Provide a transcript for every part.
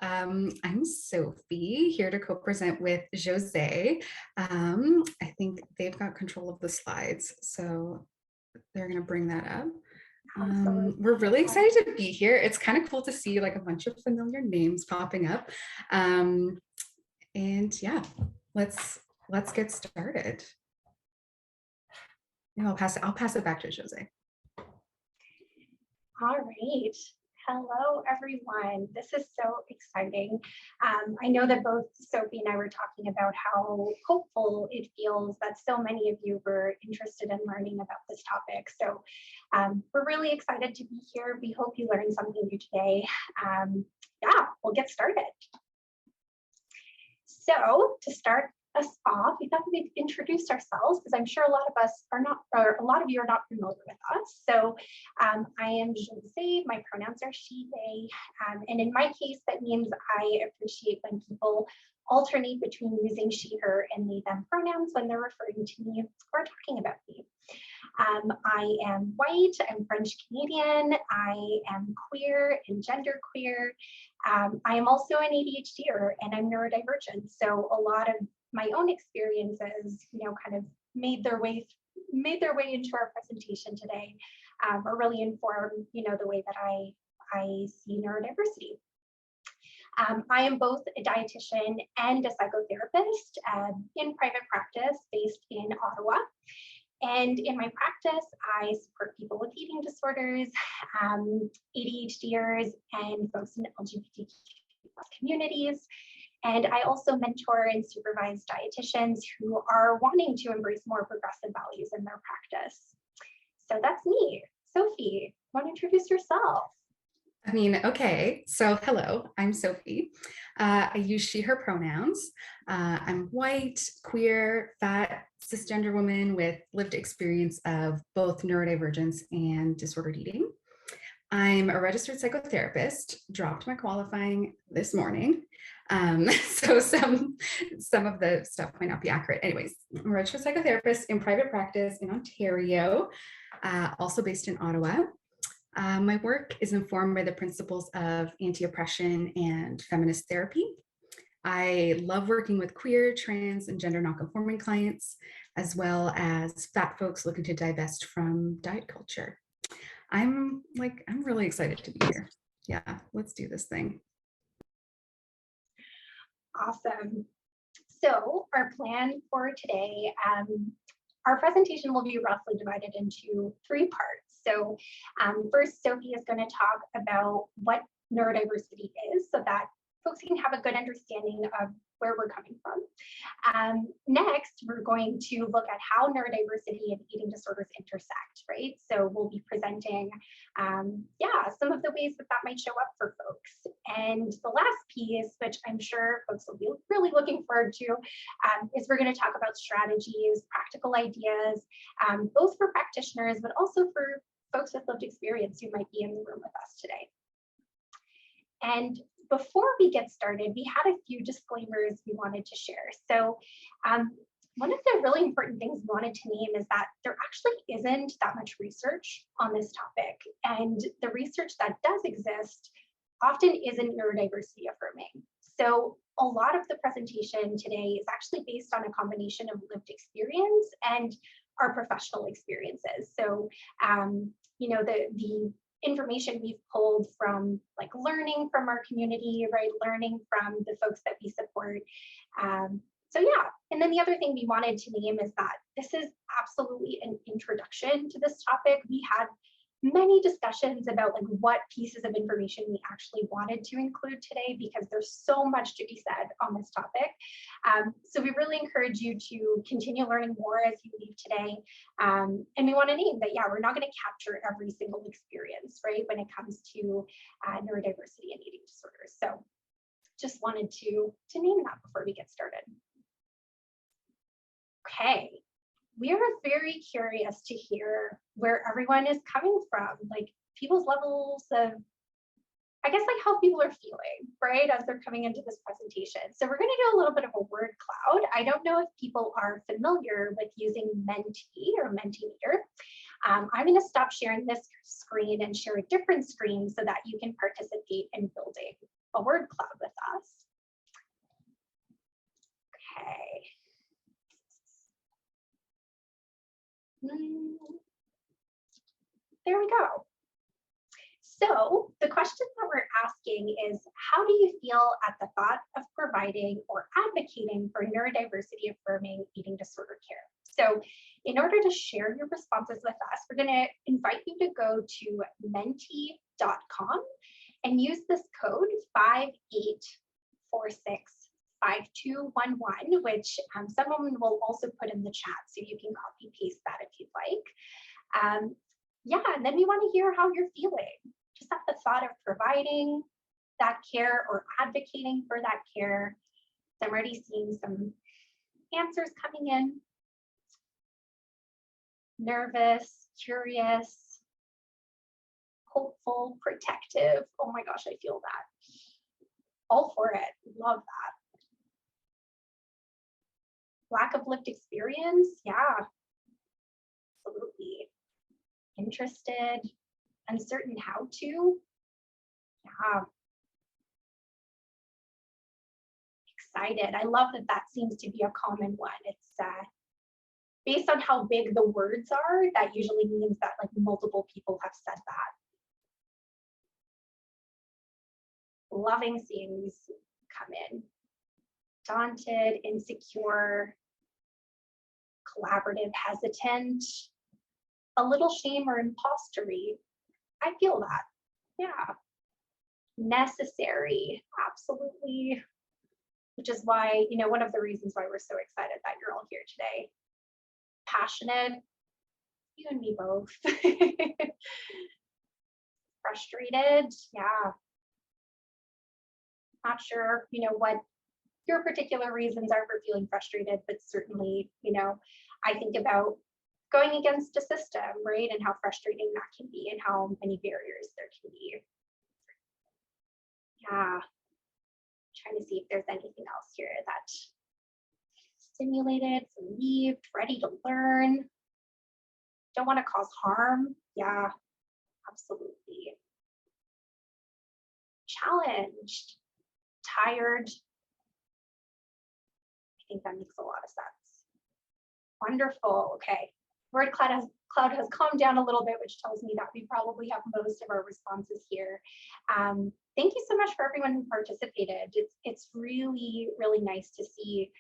I'm Sophie, here to co-present with Josée. I think they've got control of the slides, so they're going to bring that up. We're really excited to be here. It's kind of cool to see like a bunch of familiar names popping up. And yeah, let's get started. Yeah, I'll pass it back to Josée. All right. Hello, everyone. This is so exciting. I know that both Sophie and I were talking about how hopeful it feels that so many of you were interested in learning about this topic. So we're really excited to be here. We hope you learned something new today. Yeah, we'll get started. So to start us off, we thought we'd introduce ourselves because I'm sure a lot of us are not, or a lot of you are not familiar with us. So I am Josée, my pronouns are she, they, and in my case, that means I appreciate when people alternate between using she, her, and they, them pronouns when they're referring to me or talking about me. I am white, I'm French Canadian, I am queer and genderqueer. I am also an ADHDer and I'm neurodivergent. So a lot of my own experiences, kind of made their way into our presentation today, or really inform, the way that I see neurodiversity. I am both a dietitian and a psychotherapist in private practice based in Ottawa. And in my practice, I support people with eating disorders, ADHDers, and folks in LGBTQ communities. And I also mentor and supervise dietitians who are wanting to embrace more progressive values in their practice. So that's me. Sophie, want to introduce yourself? Okay, so hello, I'm Sophie. I use she, her pronouns. I'm white, queer, fat, cisgender woman with lived experience of both neurodivergence and disordered eating. I'm a registered psychotherapist, dropped my qualifying this morning. So some of the stuff might not be accurate. Anyways, I'm a registered psychotherapist in private practice in Ontario, also based in Ottawa. My work is informed by the principles of anti-oppression and feminist therapy. I love working with queer, trans, and gender non-conforming clients, as well as fat folks looking to divest from diet culture. I'm really excited to be here. Yeah, let's do this thing. Awesome. So our plan for today, our presentation will be roughly divided into 3 parts. So first, Sophie is going to talk about what neurodiversity is so that folks can have a good understanding of where we're coming from. Next, we're going to look at how neurodiversity and eating disorders intersect, right? So we'll be presenting, some of the ways that might show up for folks. And the last piece, which I'm sure folks will be really looking forward to, is we're going to talk about strategies, practical ideas, both for practitioners, but also for folks with lived experience who might be in the room with us today. And before we get started, we had a few disclaimers we wanted to share. So one of the really important things we wanted to name is that there actually isn't that much research on this topic. And the research that does exist often isn't neurodiversity affirming. So a lot of the presentation today is actually based on a combination of lived experience and our professional experiences. So, the information we've pulled from learning from our community, right? Learning from the folks that we support. And then the other thing we wanted to name is that this is absolutely an introduction to this topic. We had many discussions about what pieces of information we actually wanted to include today because there's so much to be said on this topic. So we really encourage you to continue learning more as you leave today. And we want to name that, we're not going to capture every single experience, right, when it comes to neurodiversity and eating disorders. So just wanted to name that before we get started. Okay. We are very curious to hear where everyone is coming from, people's levels of, how people are feeling, right, as they're coming into this presentation. So we're going to do a little bit of a word cloud. I don't know if people are familiar with using Menti or Mentimeter. I'm going to stop sharing this screen and share a different screen so that you can participate in building a word cloud with us. Okay. There we go. So the question that we're asking is, how do you feel at the thought of providing or advocating for neurodiversity affirming eating disorder care? So in order to share your responses with us, we're going to invite you to go to menti.com and use this code 58465211, which someone will also put in the chat, so you can copy paste that if you'd like. Yeah, and then we want to hear how you're feeling. Just at the thought of providing that care or advocating for that care. I'm already seeing some answers coming in. Nervous, curious, hopeful, protective. Oh my gosh, I feel that. All for it. Love that. Lack of lived experience. Yeah, absolutely. Interested, uncertain how to. Yeah. Excited. I love that that seems to be a common one. It's based on how big the words are, that usually means that like multiple people have said that. Loving seeing these come in. Daunted, insecure, collaborative, hesitant, a little shame or impostery. I feel that. Yeah. Necessary, absolutely. Which is why, you know, one of the reasons why we're so excited that you're all here today. Passionate, you and me both. Frustrated, yeah. Not sure, you know, what your particular reasons are for feeling frustrated, but certainly, you know, I think about going against a system, right? And how frustrating that can be and how many barriers there can be. Yeah. Trying to see if there's anything else here that stimulated, relieved, ready to learn. Don't want to cause harm. Yeah, absolutely. Challenged, tired. I think that makes a lot of sense. Wonderful. Okay. Word cloud has calmed down a little bit, which tells me that we probably have most of our responses here. Thank you so much for everyone who participated. It's really, really nice to see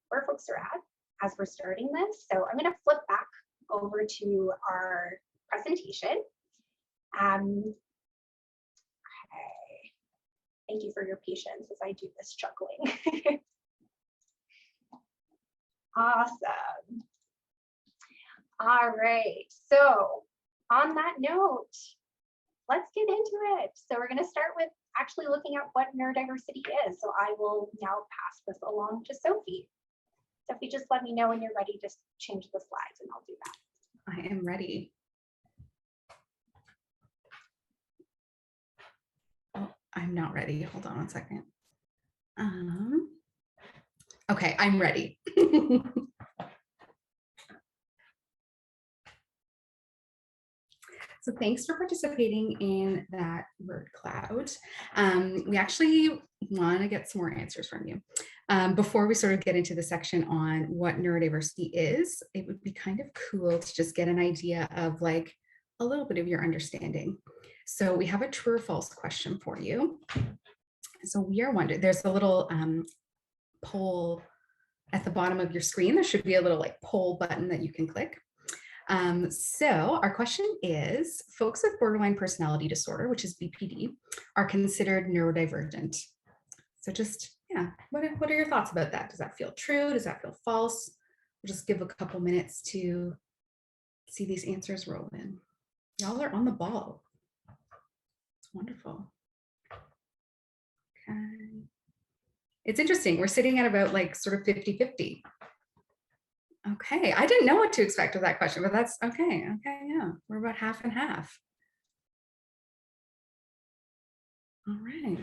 where folks are at as we're starting this. So I'm going to flip back over to our presentation. Okay. Thank you for your patience as I do this juggling. Awesome. All right, so on that note, let's get into it. So we're going to start with actually looking at what neurodiversity is. So I will now pass this along to Sophie. Sophie, just let me know when you're ready to change the slides and I'll do that. I am ready. Oh, I'm not ready. Hold on one second. Okay, I'm ready. So thanks for participating in that word cloud. We actually want to get some more answers from you. Before we sort of get into the section on what neurodiversity is, it would be kind of cool to just get an idea of like a little bit of your understanding. So we have a true or false question for you. So we are wondering, there's a little poll at the bottom of your screen. There should be a little like poll button that you can click. So our question is, folks with borderline personality disorder, which is BPD, are considered neurodivergent. So just, yeah, what are your thoughts about that? Does that feel true? Does that feel false? We'll just give a couple minutes to see these answers roll in. Y'all are on the ball. It's wonderful. Okay. It's interesting. We're sitting at about like sort of 50-50. Okay, I didn't know what to expect with that question, but that's okay. Okay, yeah, we're about half and half. All right.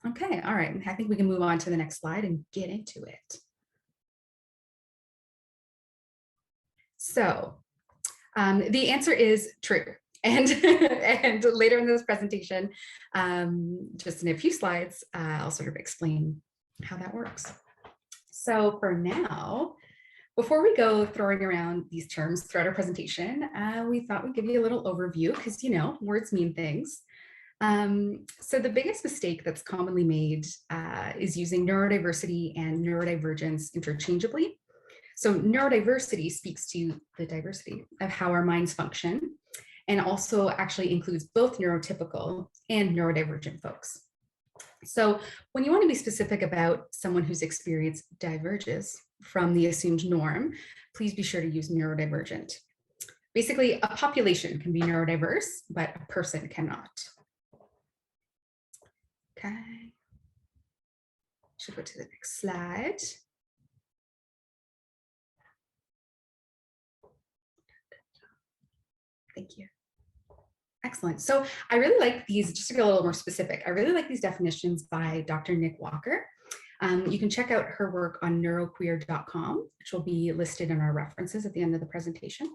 Okay, all right. I think we can move on to the next slide and get into it. So the answer is true. And, and later in this presentation, just in a few slides, I'll sort of explain how that works. So for now, before we go throwing around these terms throughout our presentation, we thought we'd give you a little overview because, you know, words mean things. So the biggest mistake that's commonly made is using neurodiversity and neurodivergence interchangeably. So neurodiversity speaks to the diversity of how our minds function, and also actually includes both neurotypical and neurodivergent folks. So when you want to be specific about someone whose experience diverges from the assumed norm, please be sure to use neurodivergent. Basically, a population can be neurodiverse, but a person cannot. Okay. Should go to the next slide. Thank you. Excellent. So I really like these, just to get a little more specific, I really like these definitions by Dr. Nick Walker. You can check out her work on neuroqueer.com, which will be listed in our references at the end of the presentation.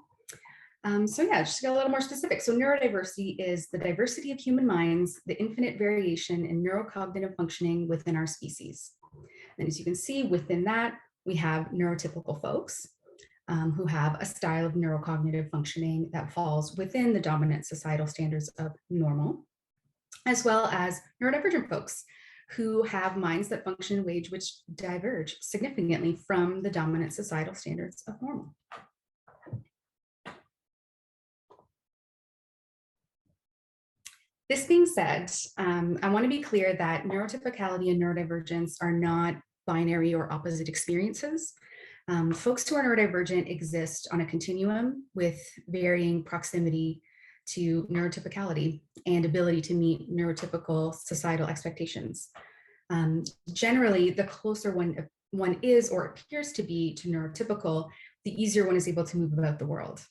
So yeah, just to get a little more specific. So neurodiversity is the diversity of human minds, the infinite variation in neurocognitive functioning within our species. And as you can see within that, we have neurotypical folks who have a style of neurocognitive functioning that falls within the dominant societal standards of normal, as well as neurodivergent folks who have minds that function in ways which diverge significantly from the dominant societal standards of normal. This being said, I want to be clear that neurotypicality and neurodivergence are not binary or opposite experiences. Folks who are neurodivergent exist on a continuum with varying proximity to neurotypicality and ability to meet neurotypical societal expectations. Generally, the closer one is or appears to be to neurotypical, the easier one is able to move about the world.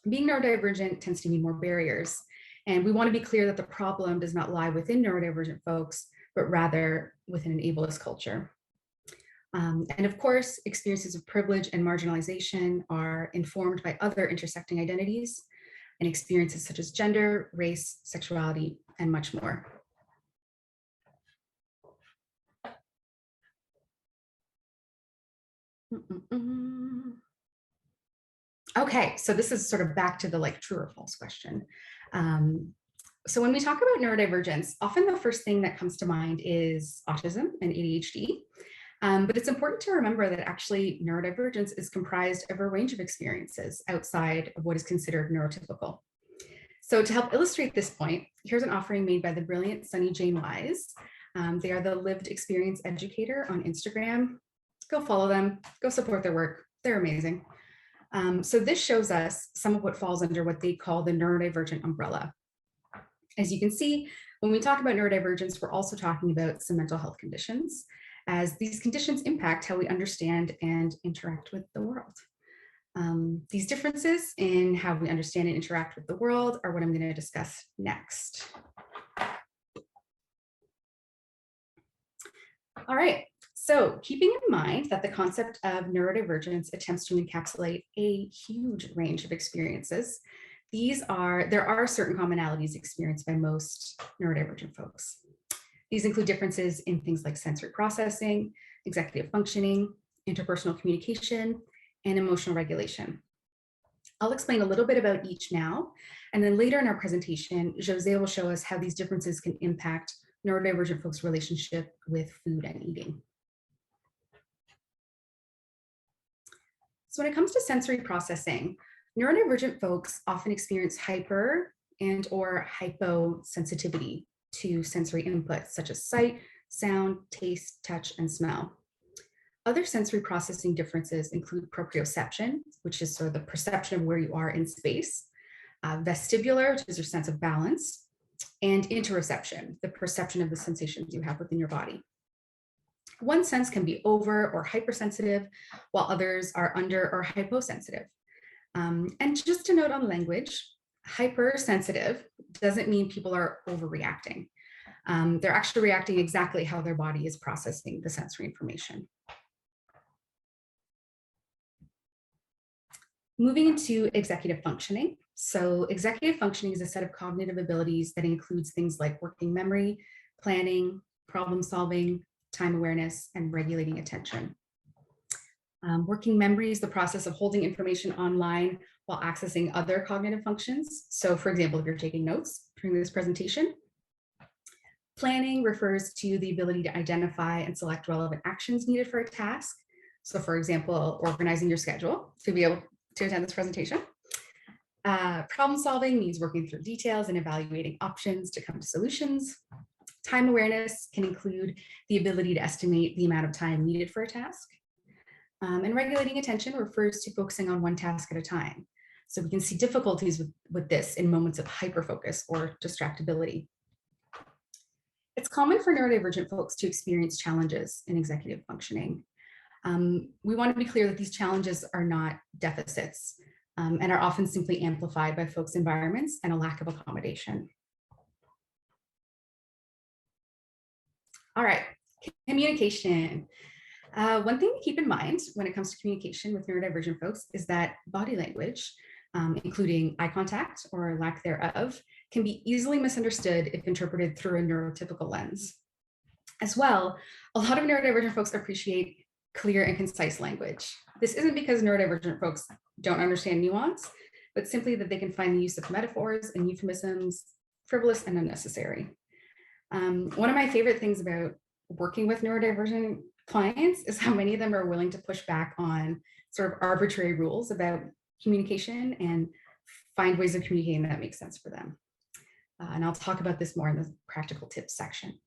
Being neurodivergent tends to mean more barriers. And we want to be clear that the problem does not lie within neurodivergent folks, but rather within an ableist culture. And of course, experiences of privilege and marginalization are informed by other intersecting identities and experiences such as gender, race, sexuality, and much more. Okay, so this is sort of back to the like true or false question. So when we talk about neurodivergence, often the first thing that comes to mind is autism and ADHD. But it's important to remember that actually neurodivergence is comprised of a range of experiences outside of what is considered neurotypical. So to help illustrate this point, here's an offering made by the brilliant Sunny Jane Wise. They are the lived experience educator on Instagram. Go follow them, go support their work. They're amazing. So this shows us some of what falls under what they call the neurodivergent umbrella. As you can see, when we talk about neurodivergence, we're also talking about some mental health conditions, as these conditions impact how we understand and interact with the world. These differences in how we understand and interact with the world are what I'm going to discuss next. All right, so keeping in mind that the concept of neurodivergence attempts to encapsulate a huge range of experiences, there are certain commonalities experienced by most neurodivergent folks. These include differences in things like sensory processing, executive functioning, interpersonal communication, and emotional regulation. I'll explain a little bit about each now, and then later in our presentation, Josée will show us how these differences can impact neurodivergent folks' relationship with food and eating. So when it comes to sensory processing, neurodivergent folks often experience hyper and or hyposensitivity to sensory inputs such as sight, sound, taste, touch, and smell. Other sensory processing differences include proprioception, which is sort of the perception of where you are in space, vestibular, which is your sense of balance, and interoception, the perception of the sensations you have within your body. One sense can be over or hypersensitive, while others are under or hyposensitive. And just to note on language, hypersensitive doesn't mean people are overreacting. They're actually reacting exactly how their body is processing the sensory information. Moving into executive functioning. So executive functioning is a set of cognitive abilities that includes things like working memory, planning, problem solving, time awareness, and regulating attention. Working memory is the process of holding information online while accessing other cognitive functions. So for example, if you're taking notes during this presentation. Planning refers to the ability to identify and select relevant actions needed for a task. So for example, organizing your schedule to be able to attend this presentation. Problem solving means working through details and evaluating options to come to solutions. Time awareness can include the ability to estimate the amount of time needed for a task. And regulating attention refers to focusing on one task at a time. So we can see difficulties with this in moments of hyperfocus or distractibility. It's common for neurodivergent folks to experience challenges in executive functioning. We want to be clear that these challenges are not deficits and are often simply amplified by folks' environments and a lack of accommodation. All right, communication. One thing to keep in mind when it comes to communication with neurodivergent folks is that body language, including eye contact or lack thereof, can be easily misunderstood if interpreted through a neurotypical lens. As well, a lot of neurodivergent folks appreciate clear and concise language. This isn't because neurodivergent folks don't understand nuance, but simply that they can find the use of metaphors and euphemisms frivolous and unnecessary. One of my favorite things about working with neurodivergent clients is how many of them are willing to push back on sort of arbitrary rules about communication and find ways of communicating that make sense for them. And I'll talk about this more in the practical tips section.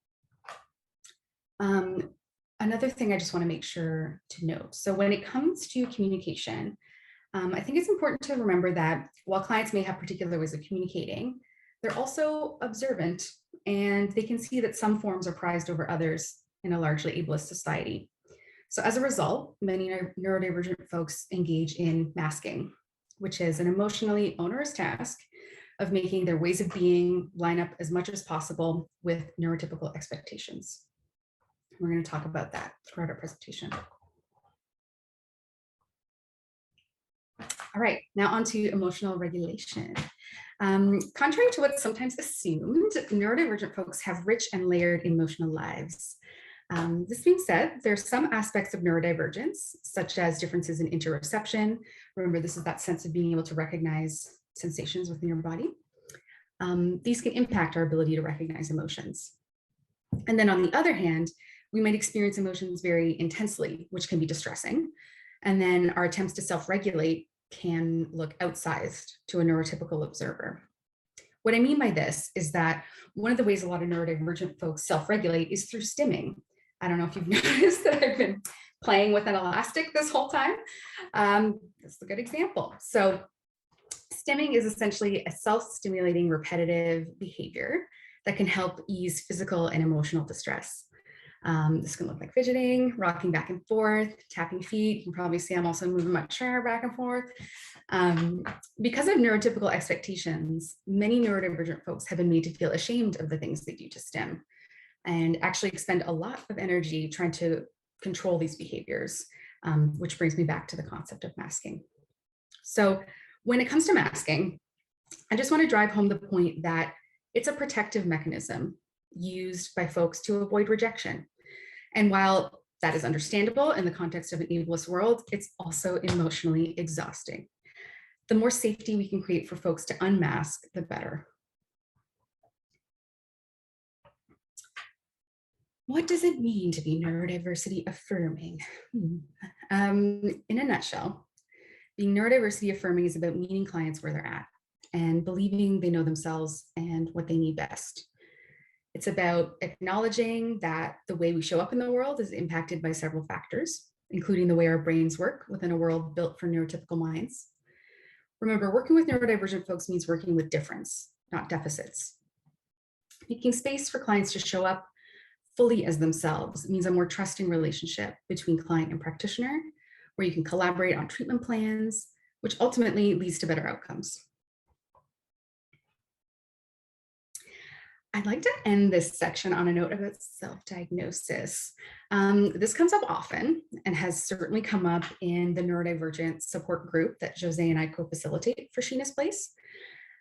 Another thing I just want to make sure to note. So when it comes to communication, I think it's important to remember that while clients may have particular ways of communicating, they're also observant and they can see that some forms are prized over others in a largely ableist society. So as a result, many neurodivergent folks engage in masking, which is an emotionally onerous task of making their ways of being line up as much as possible with neurotypical expectations. We're going to talk about that throughout our presentation. All right, now on to emotional regulation. Contrary to what's sometimes assumed, neurodivergent folks have rich and layered emotional lives. This being said, there are some aspects of neurodivergence, such as differences in interoception. Remember, this is that sense of being able to recognize sensations within your body. These can impact our ability to recognize emotions. And then on the other hand, we might experience emotions very intensely, which can be distressing. And then our attempts to self-regulate can look outsized to a neurotypical observer. What I mean by this is that one of the ways a lot of neurodivergent folks self-regulate is through stimming. I don't know if you've noticed that I've been playing with an elastic this whole time. This is a good example. So stimming is essentially a self-stimulating repetitive behavior that can help ease physical and emotional distress. This can look like fidgeting, rocking back and forth, tapping feet. You can probably see I'm also moving my chair back and forth. Because of neurotypical expectations, many neurodivergent folks have been made to feel ashamed of the things they do to stim and actually expend a lot of energy trying to control these behaviors, which brings me back to the concept of masking. So when it comes to masking, I just want to drive home the point that it's a protective mechanism used by folks to avoid rejection. And while that is understandable in the context of an ableist world, it's also emotionally exhausting. The more safety we can create for folks to unmask, the better. What does it mean to be neurodiversity affirming? In a nutshell, being neurodiversity affirming is about meeting clients where they're at and believing they know themselves and what they need best. It's about acknowledging that the way we show up in the world is impacted by several factors, including the way our brains work within a world built for neurotypical minds. Remember, working with neurodivergent folks means working with difference, not deficits. Making space for clients to show up fully as themselves means a more trusting relationship between client and practitioner, where you can collaborate on treatment plans, which ultimately leads to better outcomes. I'd like to end this section on a note about self-diagnosis. This comes up often and has certainly come up in the neurodivergent support group that Josée and I co-facilitate for Sheena's Place.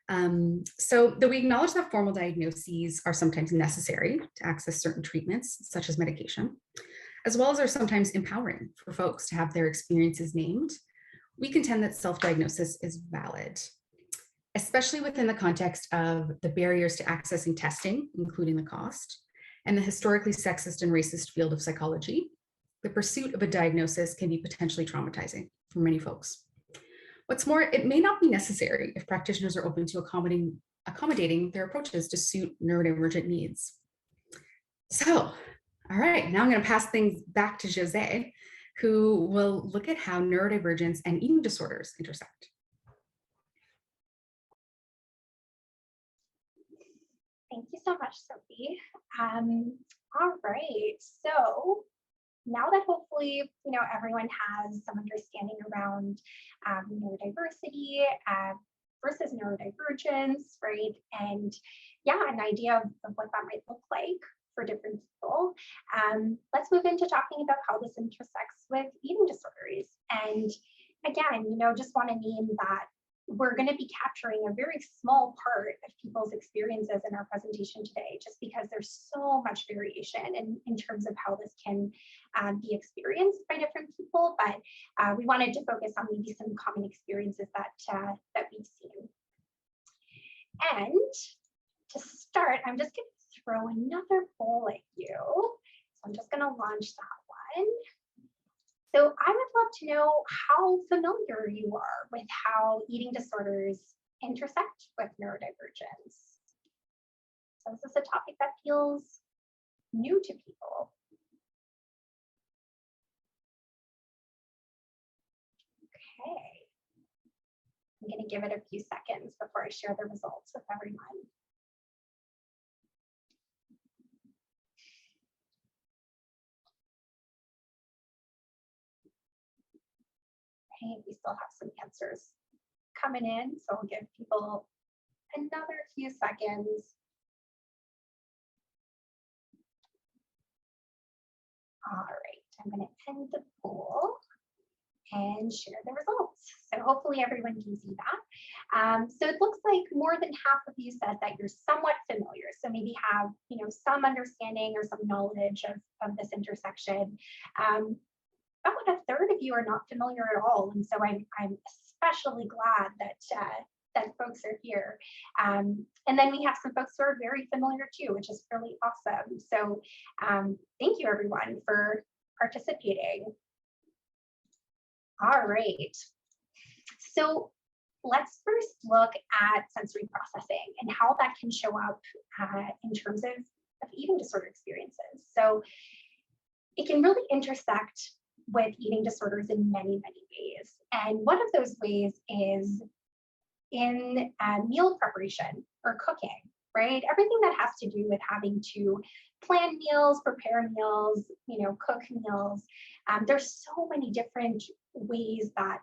So though we acknowledge that formal diagnoses are sometimes necessary to access certain treatments, such as medication, as well as are sometimes empowering for folks to have their experiences named, we contend that self-diagnosis is valid, especially within the context of the barriers to accessing testing, including the cost, and the historically sexist and racist field of psychology. The pursuit of a diagnosis can be potentially traumatizing for many folks. What's more, it may not be necessary if practitioners are open to accommodating their approaches to suit neurodivergent needs. So, all right, now I'm going to pass things back to Josée, who will look at how neurodivergence and eating disorders intersect. Thank you so much, Sophie. All right, so now that hopefully everyone has some understanding around neurodiversity versus neurodivergence, right? And yeah, an idea of what that might look like for different people. Let's move into talking about how this intersects with eating disorders. And again, just want to name that we're going to be capturing a very small part of people's experiences in our presentation today, just because there's so much variation in terms of how this can be experienced by different people. But we wanted to focus on maybe some common experiences that we've seen. And to start, I'm just going to throw another poll at you. So I'm just going to launch that one. So I would love to know how familiar you are with how eating disorders intersect with neurodivergence. So is this a topic that feels new to people? Okay. I'm going to give it a few seconds before I share the results with everyone. We still have some answers coming in, so I'll give people another few seconds. All right, I'm going to end the poll and share the results. So hopefully everyone can see that. So it looks like more than half of you said that you're somewhat familiar. So maybe have some understanding or some knowledge of this intersection. About a third of you are not familiar at all, and so I'm especially glad that folks are here. And then we have some folks who are very familiar too, which is really awesome. So thank you everyone for participating. All right. So let's first look at sensory processing and how that can show up in terms of eating disorder experiences. So it can really intersect with eating disorders in many, many ways. And one of those ways is in meal preparation or cooking, right? Everything that has to do with having to plan meals, prepare meals, cook meals. There's so many different ways that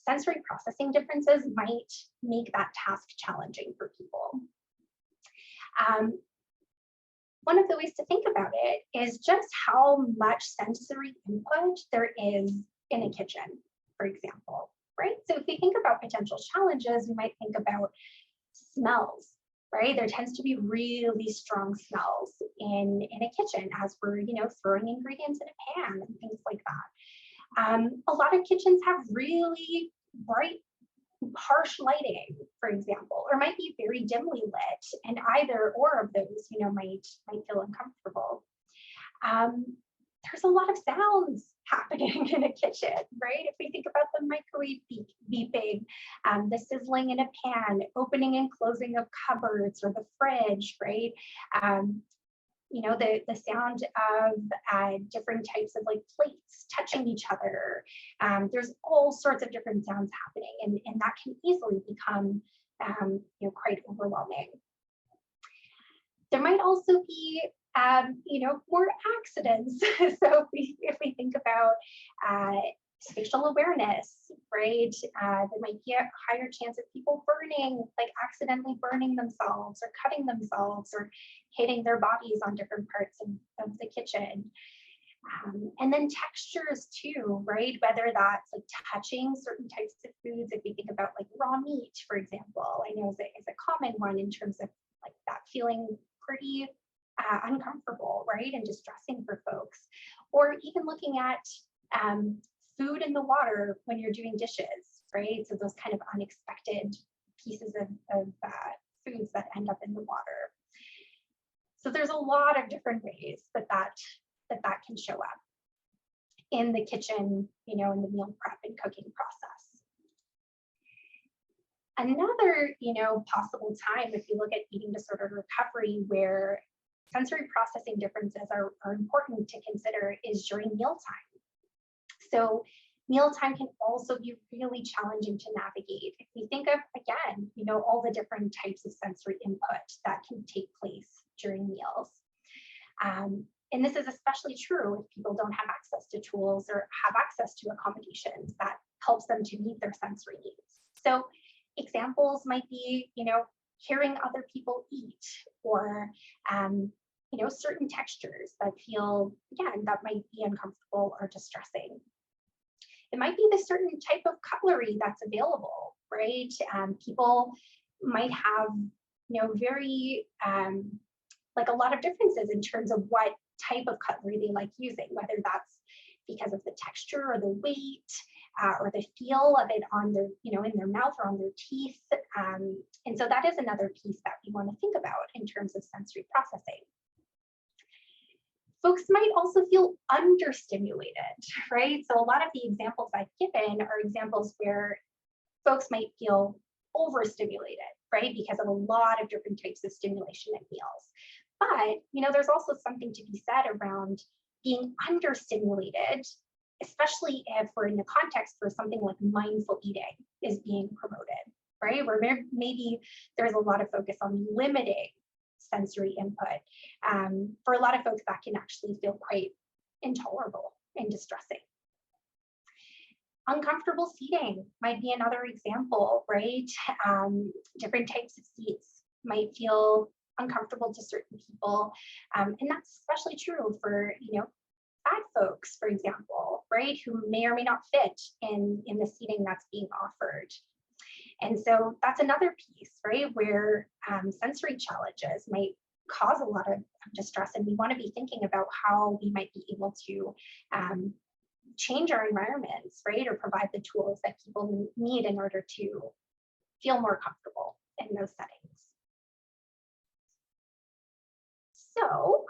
sensory processing differences might make that task challenging for people. One of the ways to think about it is just how much sensory input there is in a kitchen, for example, right? So if we think about potential challenges, we might think about smells, right? There tends to be really strong smells in a kitchen as we're, throwing ingredients in a pan and things like that. A lot of kitchens have really bright, harsh lighting, for example, or might be very dimly lit, and either or of those, might feel uncomfortable. There's a lot of sounds happening in a kitchen, right? If we think about the microwave beeping, the sizzling in a pan, opening and closing of cupboards or the fridge, right? The sound of different types of plates touching each other. There's all sorts of different sounds happening, and that can easily become quite overwhelming. There might also be more accidents. So if we think about spatial awareness, right? There might be a higher chance of people accidentally burning themselves or cutting themselves or hitting their bodies on different parts of the kitchen. And then textures too, right? Whether that's like touching certain types of foods, if we think about like raw meat, for example, I know is a common one in terms of like that feeling pretty uncomfortable, right? And distressing for folks. Or even looking at food in the water when you're doing dishes, right? So those kind of unexpected pieces of foods that end up in the water. So there's a lot of different ways that can show up in the kitchen, in the meal prep and cooking process. Another, possible time, if you look at eating disorder recovery, where sensory processing differences are important to consider, is during mealtime. So mealtime can also be really challenging to navigate. If we think of, again, all the different types of sensory input that can take place during meals. And this is especially true if people don't have access to tools or have access to accommodations that helps them to meet their sensory needs. So examples might be, hearing other people eat, or, certain textures that feel, again, that might be uncomfortable or distressing. It might be the certain type of cutlery that's available, right? People might have, very, like a lot of differences in terms of what type of cutlery they like using, whether that's because of the texture or the weight or the feel of it on their, in their mouth or on their teeth. And so that is another piece that we want to think about in terms of sensory processing. Folks might also feel understimulated, right? So a lot of the examples I've given are examples where folks might feel overstimulated, right? Because of a lot of different types of stimulation at meals. But, there's also something to be said around being understimulated, especially if we're in the context where something like mindful eating is being promoted, right? Where maybe there's a lot of focus on limiting sensory input. For a lot of folks, that can actually feel quite intolerable and distressing. Uncomfortable seating might be another example, right? Different types of seats might feel uncomfortable to certain people. And that's especially true for, fat folks, for example, right? Who may or may not fit in the seating that's being offered. And so that's another piece, right? Where sensory challenges might cause a lot of distress, and we want to be thinking about how we might be able to change our environments, right? Or provide the tools that people need in order to feel more comfortable in those settings. So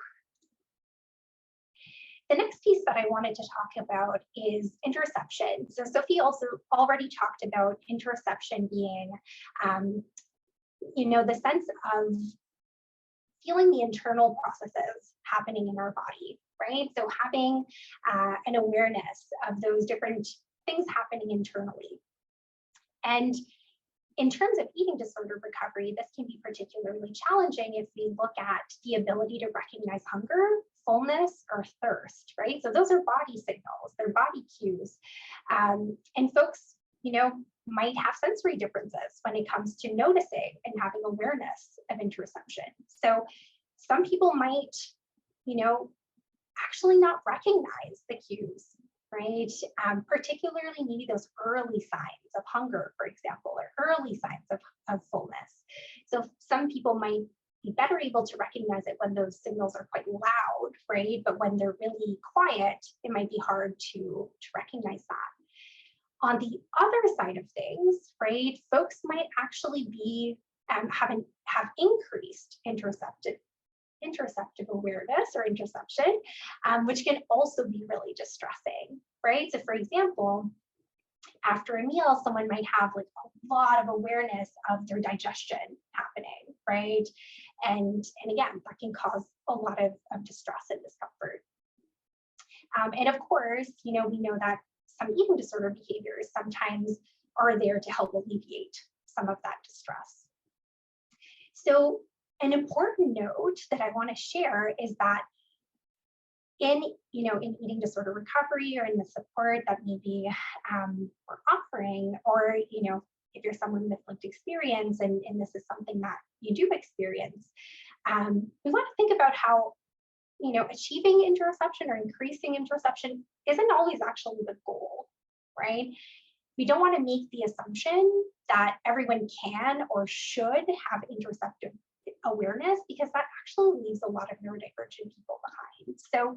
the next piece that I wanted to talk about is interoception. So Sophie also already talked about interoception being, the sense of feeling the internal processes happening in our body, right? So having an awareness of those different things happening internally. And in terms of eating disorder recovery, this can be particularly challenging if we look at the ability to recognize hunger, fullness, or thirst, right? So those are body signals, they're body cues. And folks, might have sensory differences when it comes to noticing and having awareness of interoception. So some people might, actually not recognize the cues, right? Particularly maybe those early signs of hunger, for example, or early signs of fullness. So some people might be better able to recognize it when those signals are quite loud, right? But when they're really quiet, it might be hard to recognize that. On the other side of things, right, folks might actually be have increased interoceptive awareness or interoception, which can also be really distressing, right? So for example, after a meal, someone might have like a lot of awareness of their digestion happening, right? And again, that can cause a lot of distress and discomfort. And of course, we know that some eating disorder behaviors sometimes are there to help alleviate some of that distress. So an important note that I want to share is that in eating disorder recovery, or in the support that maybe we're offering, or if you're someone with lived experience and this is something that you do experience, we want to think about how achieving interoception or increasing interoception isn't always actually the goal, right? We don't want to make the assumption that everyone can or should have interoceptive awareness, because that actually leaves a lot of neurodivergent people behind. So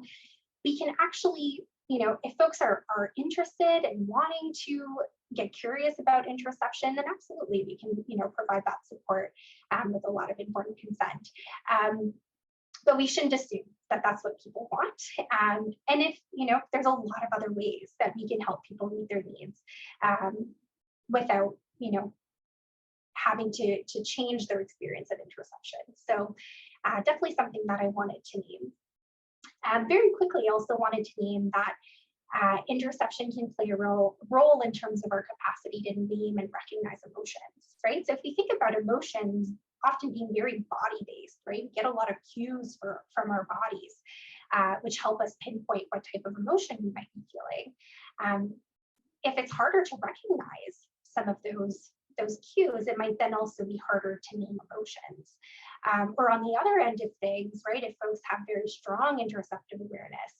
we can actually, if folks are interested and wanting to get curious about interoception, then absolutely we can, provide that support with a lot of informed consent. But we shouldn't assume that that's what people want. And if, there's a lot of other ways that we can help people meet their needs without, having to change their experience of interoception. So definitely something that I wanted to name. Very quickly, I also wanted to name that interoception can play a role in terms of our capacity to name and recognize emotions, right? So if we think about emotions often being very body-based, right? We get a lot of cues from our bodies, which help us pinpoint what type of emotion we might be feeling. If it's harder to recognize some of those cues, it might then also be harder to name emotions. Or on the other end of things, right, if folks have very strong interoceptive awareness,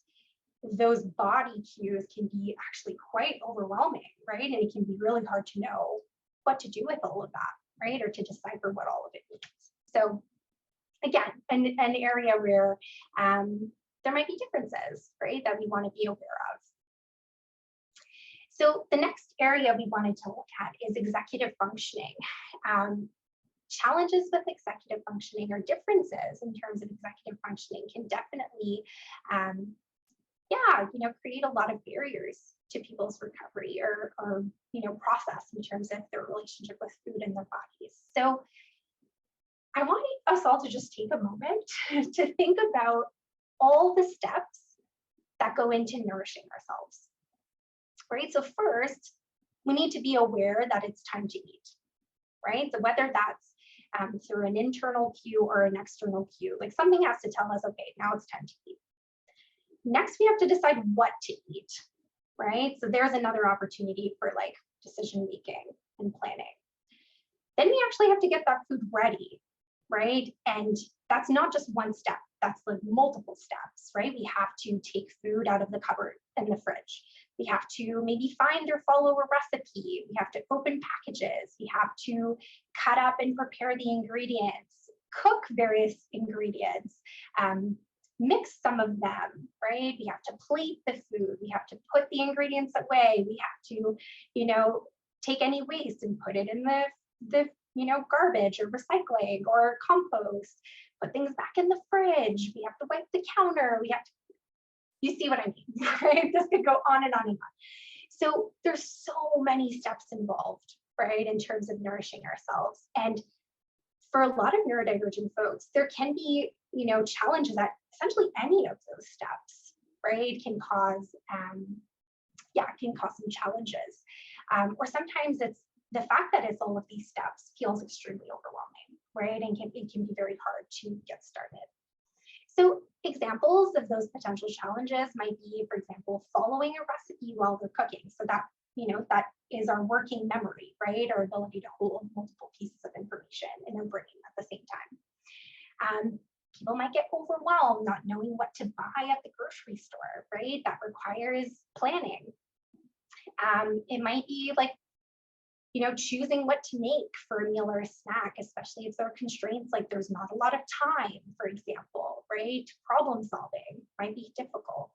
those body cues can be actually quite overwhelming, right? And it can be really hard to know what to do with all of that, right? Or to decipher what all of it means. So again, an area where there might be differences, right, that we want to be aware of. So the next area we wanted to look at is executive functioning. Challenges with executive functioning or differences in terms of executive functioning can definitely, create a lot of barriers to people's recovery or process in terms of their relationship with food in their bodies. So I want us all to just take a moment to think about all the steps that go into nourishing ourselves, right? So first, we need to be aware that it's time to eat, right? So whether that's through an internal cue or an external cue, like something has to tell us, okay, now it's time to eat. Next, we have to decide what to eat, right? So there's another opportunity for like decision making and planning. Then we actually have to get that food ready, right? And that's not just one step, that's like multiple steps, right? We have to take food out of the cupboard and the fridge. We have to maybe find or follow a recipe. We have to open packages. We have to cut up and prepare the ingredients, cook various ingredients, mix some of them, right? We have to plate the food. We have to put the ingredients away. We have to, take any waste and put it in the garbage or recycling or compost, put things back in the fridge. We have to wipe the counter. You see what I mean, right? This could go on and on and on. So there's so many steps involved, right, in terms of nourishing ourselves. And for a lot of neurodivergent folks, there can be, challenges at essentially any of those steps, right? Can cause some challenges. Or sometimes it's the fact that it's all of these steps feels extremely overwhelming, right? And it can be very hard to get started. So examples of those potential challenges might be, for example, following a recipe while we're cooking. So that, that is our working memory, right? Our ability to hold multiple pieces of information in our brain at the same time. People might get overwhelmed not knowing what to buy at the grocery store, right? That requires planning. It might be like, choosing what to make for a meal or a snack, especially if there are constraints, like there's not a lot of time, for example, right? Problem solving might be difficult.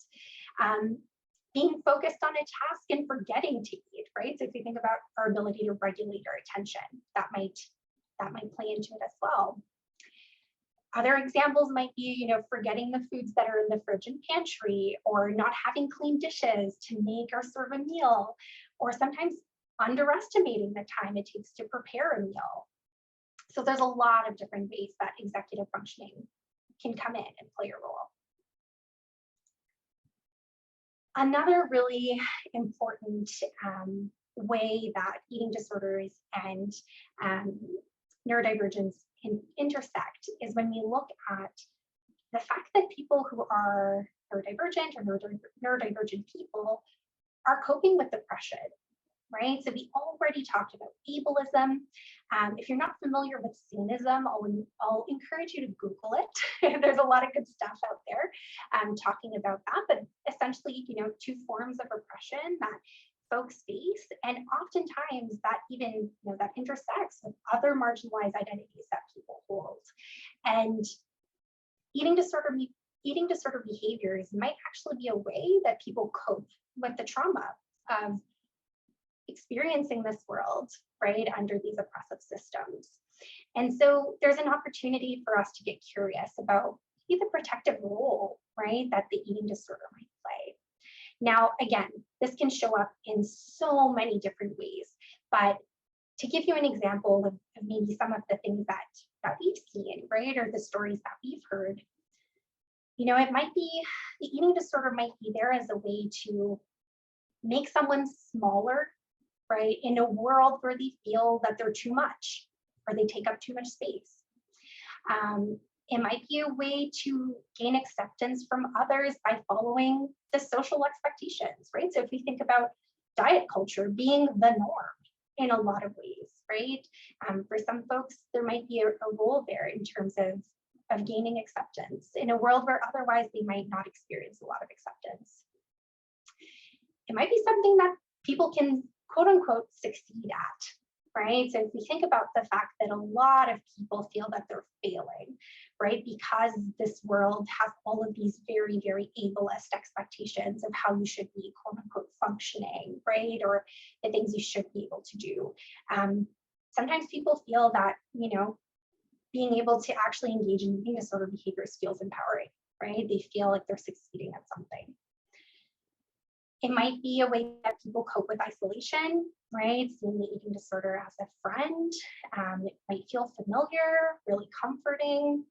Being focused on a task and forgetting to eat, right? So if you think about our ability to regulate our attention, that might play into it as well. Other examples might be, forgetting the foods that are in the fridge and pantry, or not having clean dishes to make or serve a meal, or sometimes underestimating the time it takes to prepare a meal. So there's a lot of different ways that executive functioning can come in and play a role. Another really important way that eating disorders and neurodivergence can intersect is when we look at the fact that people who are neurodivergent or neurodivergent people are coping with depression, right? So we already talked about ableism. If you're not familiar with Sheenism, I'll encourage you to Google it. There's a lot of good stuff out there talking about that, but essentially, two forms of oppression that folks face, and oftentimes that even, that intersects with other marginalized identities that people hold. And eating disorder behaviors might actually be a way that people cope with the trauma of experiencing this world, right, under these oppressive systems. And so there's an opportunity for us to get curious about the protective role, right, that the eating disorder might play. Now, again, this can show up in so many different ways, but to give you an example of maybe some of the things that we've seen, right, or the stories that we've heard, it might be, the eating disorder might be there as a way to make someone smaller, right, in a world where they feel that they're too much or they take up too much space. It might be a way to gain acceptance from others by following the social expectations, right? So if we think about diet culture being the norm in a lot of ways, right? For some folks, there might be a role there in terms of gaining acceptance in a world where otherwise they might not experience a lot of acceptance. It might be something that people can quote unquote succeed at, right? So if we think about the fact that a lot of people feel that they're failing, right? Because this world has all of these very, very ableist expectations of how you should be quote unquote functioning, right? Or the things you should be able to do. Sometimes people feel that, being able to actually engage in eating disorder behaviors feels empowering, right? They feel like they're succeeding at something. It might be a way that people cope with isolation, right? Seeing the eating disorder as a friend. It might feel familiar, really comforting.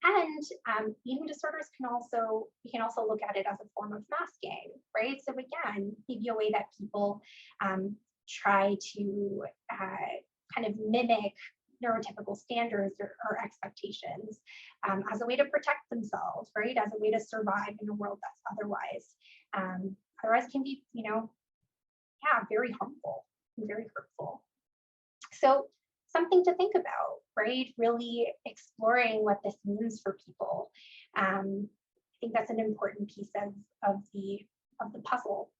And eating disorders we can also look at it as a form of masking, right? So again, maybe a way that people try to kind of mimic neurotypical standards or expectations as a way to protect themselves, right? As a way to survive in a world that's otherwise can be, very harmful and very hurtful. So something to think about, right? Really exploring what this means for people. I think that's an important piece of the puzzle.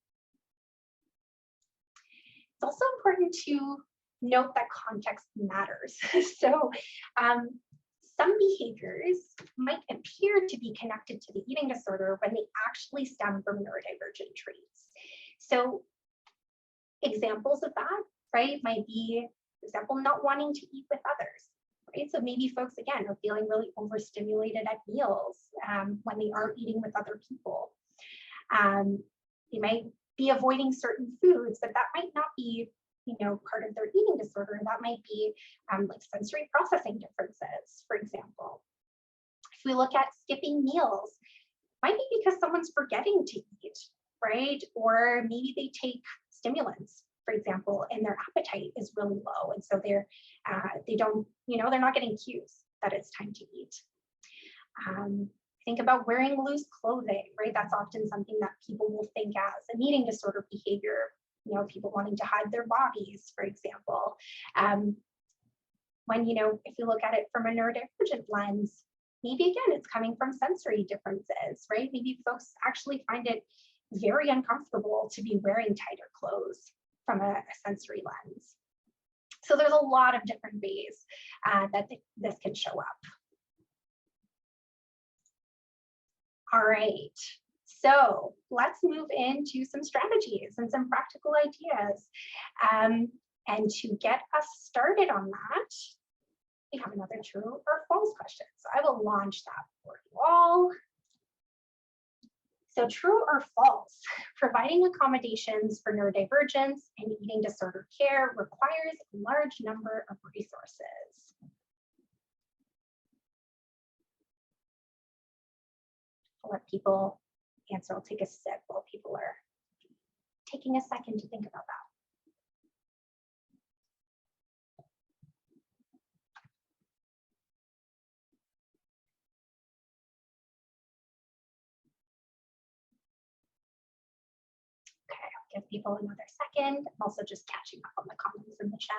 It's also important to note that context matters. So some behaviors might appear to be connected to the eating disorder when they actually stem from neurodivergent traits. So examples of that, right, might be, for example, not wanting to eat with others, right? So maybe folks, again, are feeling really overstimulated at meals when they are eating with other people. They might be avoiding certain foods, but that might not be part of their eating disorder. That might be like sensory processing differences, for example. If we look at skipping meals, it might be because someone's forgetting to eat, right? Or maybe they take stimulants, for example, and their appetite is really low. And so they're not getting cues that it's time to eat. Think about wearing loose clothing, right? That's often something that people will think as an eating disorder behavior. People wanting to hide their bodies, for example. When, if you look at it from a neurodivergent lens, maybe again, it's coming from sensory differences, right? Maybe folks actually find it very uncomfortable to be wearing tighter clothes from a sensory lens. So there's a lot of different ways that this can show up. All right. So let's move into some strategies and some practical ideas. And to get us started on that, we have another true or false question. So I will launch that for you all. So true or false, providing accommodations for neurodivergence and eating disorder care requires a large number of resources. I'll let people answer. I'll take a sip while people are taking a second to think about that. give people another second. I'm also just catching up on the comments in the chat.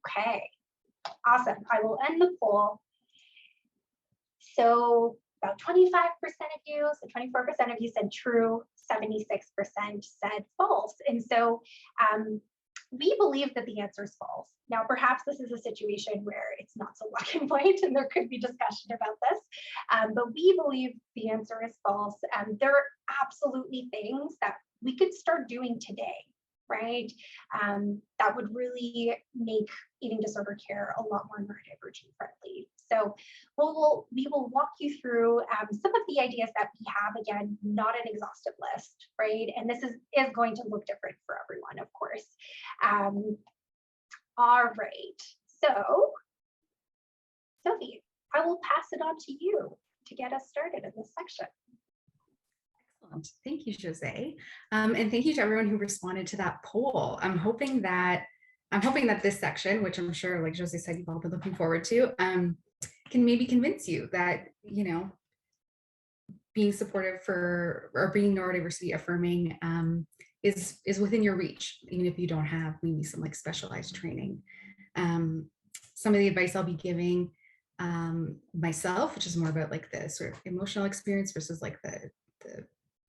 Okay, awesome. I will end the poll. So about 25% of you, so 24% of you said true, 76% said false. And so we believe that the answer is false. Now, perhaps this is a situation where it's not so black and white and there could be discussion about this, but we believe the answer is false. There are absolutely things that we could start doing today, right? That would really make eating disorder care a lot more neurodivergent friendly. So we will walk you through some of the ideas that we have, again, not an exhaustive list, right? And this is going to look different for everyone, of course. All right, so Sophie, I will pass it on to you to get us started in this section. Excellent. Thank you, Josée. And thank you to everyone who responded to that poll. I'm hoping that this section, which I'm sure, like Josée said, you've all been looking forward to, can maybe convince you that, you know, being supportive or being neurodiversity affirming is within your reach, even if you don't have maybe some like specialized training. Some of the advice I'll be giving myself, which is more about like the sort of emotional experience versus like the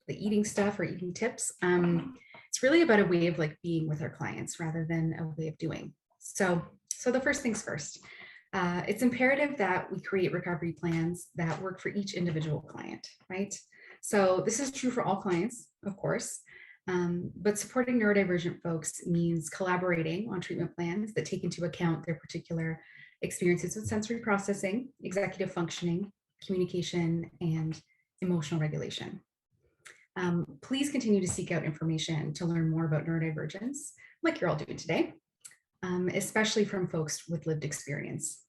eating stuff or eating tips. It's really about a way of like being with our clients rather than a way of doing. So the first things first. It's imperative that we create recovery plans that work for each individual client, right? So this is true for all clients, of course, but supporting neurodivergent folks means collaborating on treatment plans that take into account their particular experiences with sensory processing, executive functioning, communication, and emotional regulation. Please continue to seek out information to learn more about neurodivergence, like you're all doing today, especially from folks with lived experience.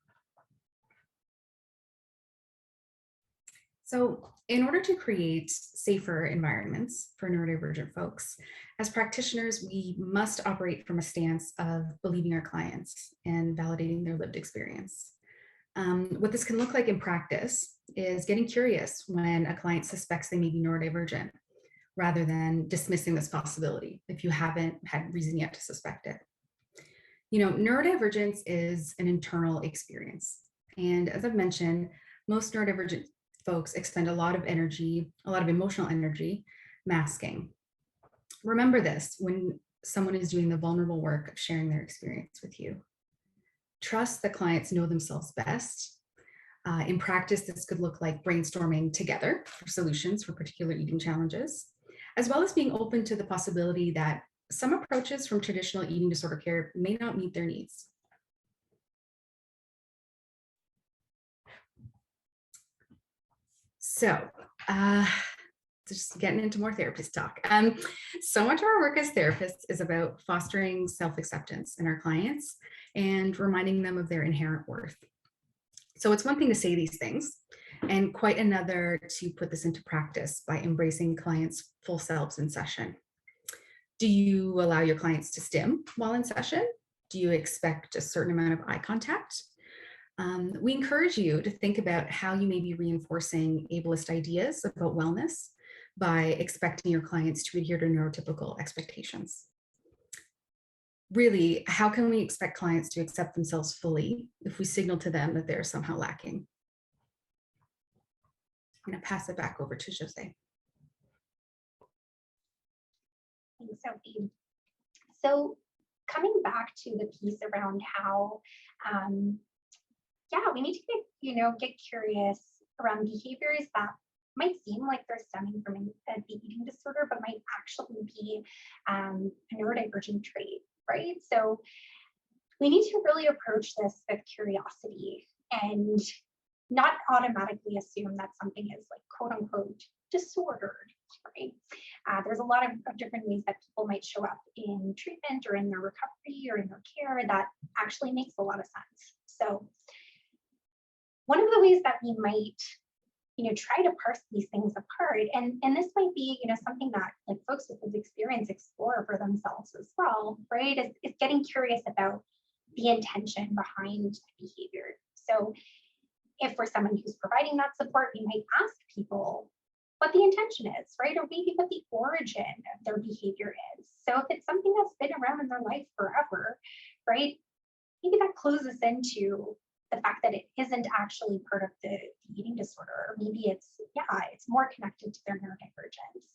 So in order to create safer environments for neurodivergent folks, as practitioners, we must operate from a stance of believing our clients and validating their lived experience. What this can look like in practice is getting curious when a client suspects they may be neurodivergent, rather than dismissing this possibility if you haven't had reason yet to suspect it. You know, neurodivergence is an internal experience. And as I've mentioned, most neurodivergent folks expend a lot of energy, a lot of emotional energy, masking. Remember this when someone is doing the vulnerable work of sharing their experience with you. Trust that clients know themselves best. In practice, this could look like brainstorming together for solutions for particular eating challenges, as well as being open to the possibility that some approaches from traditional eating disorder care may not meet their needs. So, just getting into more therapist talk. So much of our work as therapists is about fostering self-acceptance in our clients and reminding them of their inherent worth. So it's one thing to say these things, and quite another to put this into practice by embracing clients' full selves in session. Do you allow your clients to stim while in session? Do you expect a certain amount of eye contact? We encourage you to think about how you may be reinforcing ableist ideas about wellness by expecting your clients to adhere to neurotypical expectations. Really, how can we expect clients to accept themselves fully if we signal to them that they're somehow lacking? I'm going to pass it back over to Josée. Thanks, Sophie. So coming back to the piece around how, we need to get curious around behaviors that might seem like they're stemming from the eating disorder, but might actually be a neurodivergent trait, right? So we need to really approach this with curiosity and not automatically assume that something is like quote unquote disordered, right? There's a lot of different ways that people might show up in treatment or in their recovery or in their care that actually makes a lot of sense. So one of the ways that we might try to parse these things apart, and this might be something that like folks with this experience explore for themselves as well, right, is getting curious about the intention behind the behavior. So If for someone who's providing that support, you might ask people what the intention is, right? Or maybe what the origin of their behavior is. So if it's something that's been around in their life forever, right? Maybe that clues us into the fact that it isn't actually part of the eating disorder, or maybe it's more connected to their neurodivergence.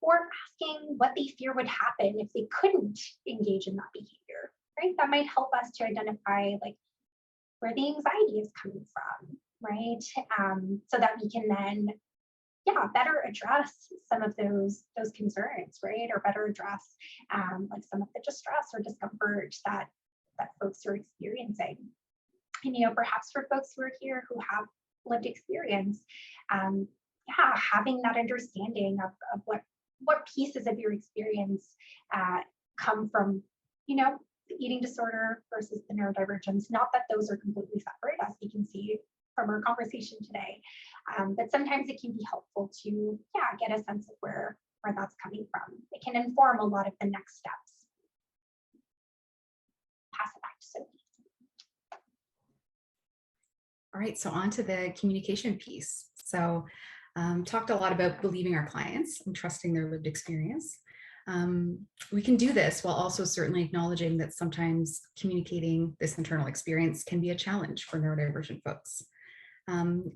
Or asking what they fear would happen if they couldn't engage in that behavior, right? That might help us to identify like where the anxiety is coming from, right? So that we can then, better address some of those concerns, right? Or better address like some of the distress or discomfort that folks are experiencing. And perhaps for folks who are here who have lived experience, having that understanding of what pieces of your experience come from, the eating disorder versus the neurodivergence. Not that those are completely separate, as we can see from our conversation today, but sometimes it can be helpful to, get a sense of where that's coming from. It can inform a lot of the next steps. Pass it back to Sophie. All right, so on to the communication piece. So talked a lot about believing our clients and trusting their lived experience. We can do this while also certainly acknowledging that sometimes communicating this internal experience can be a challenge for neurodivergent folks.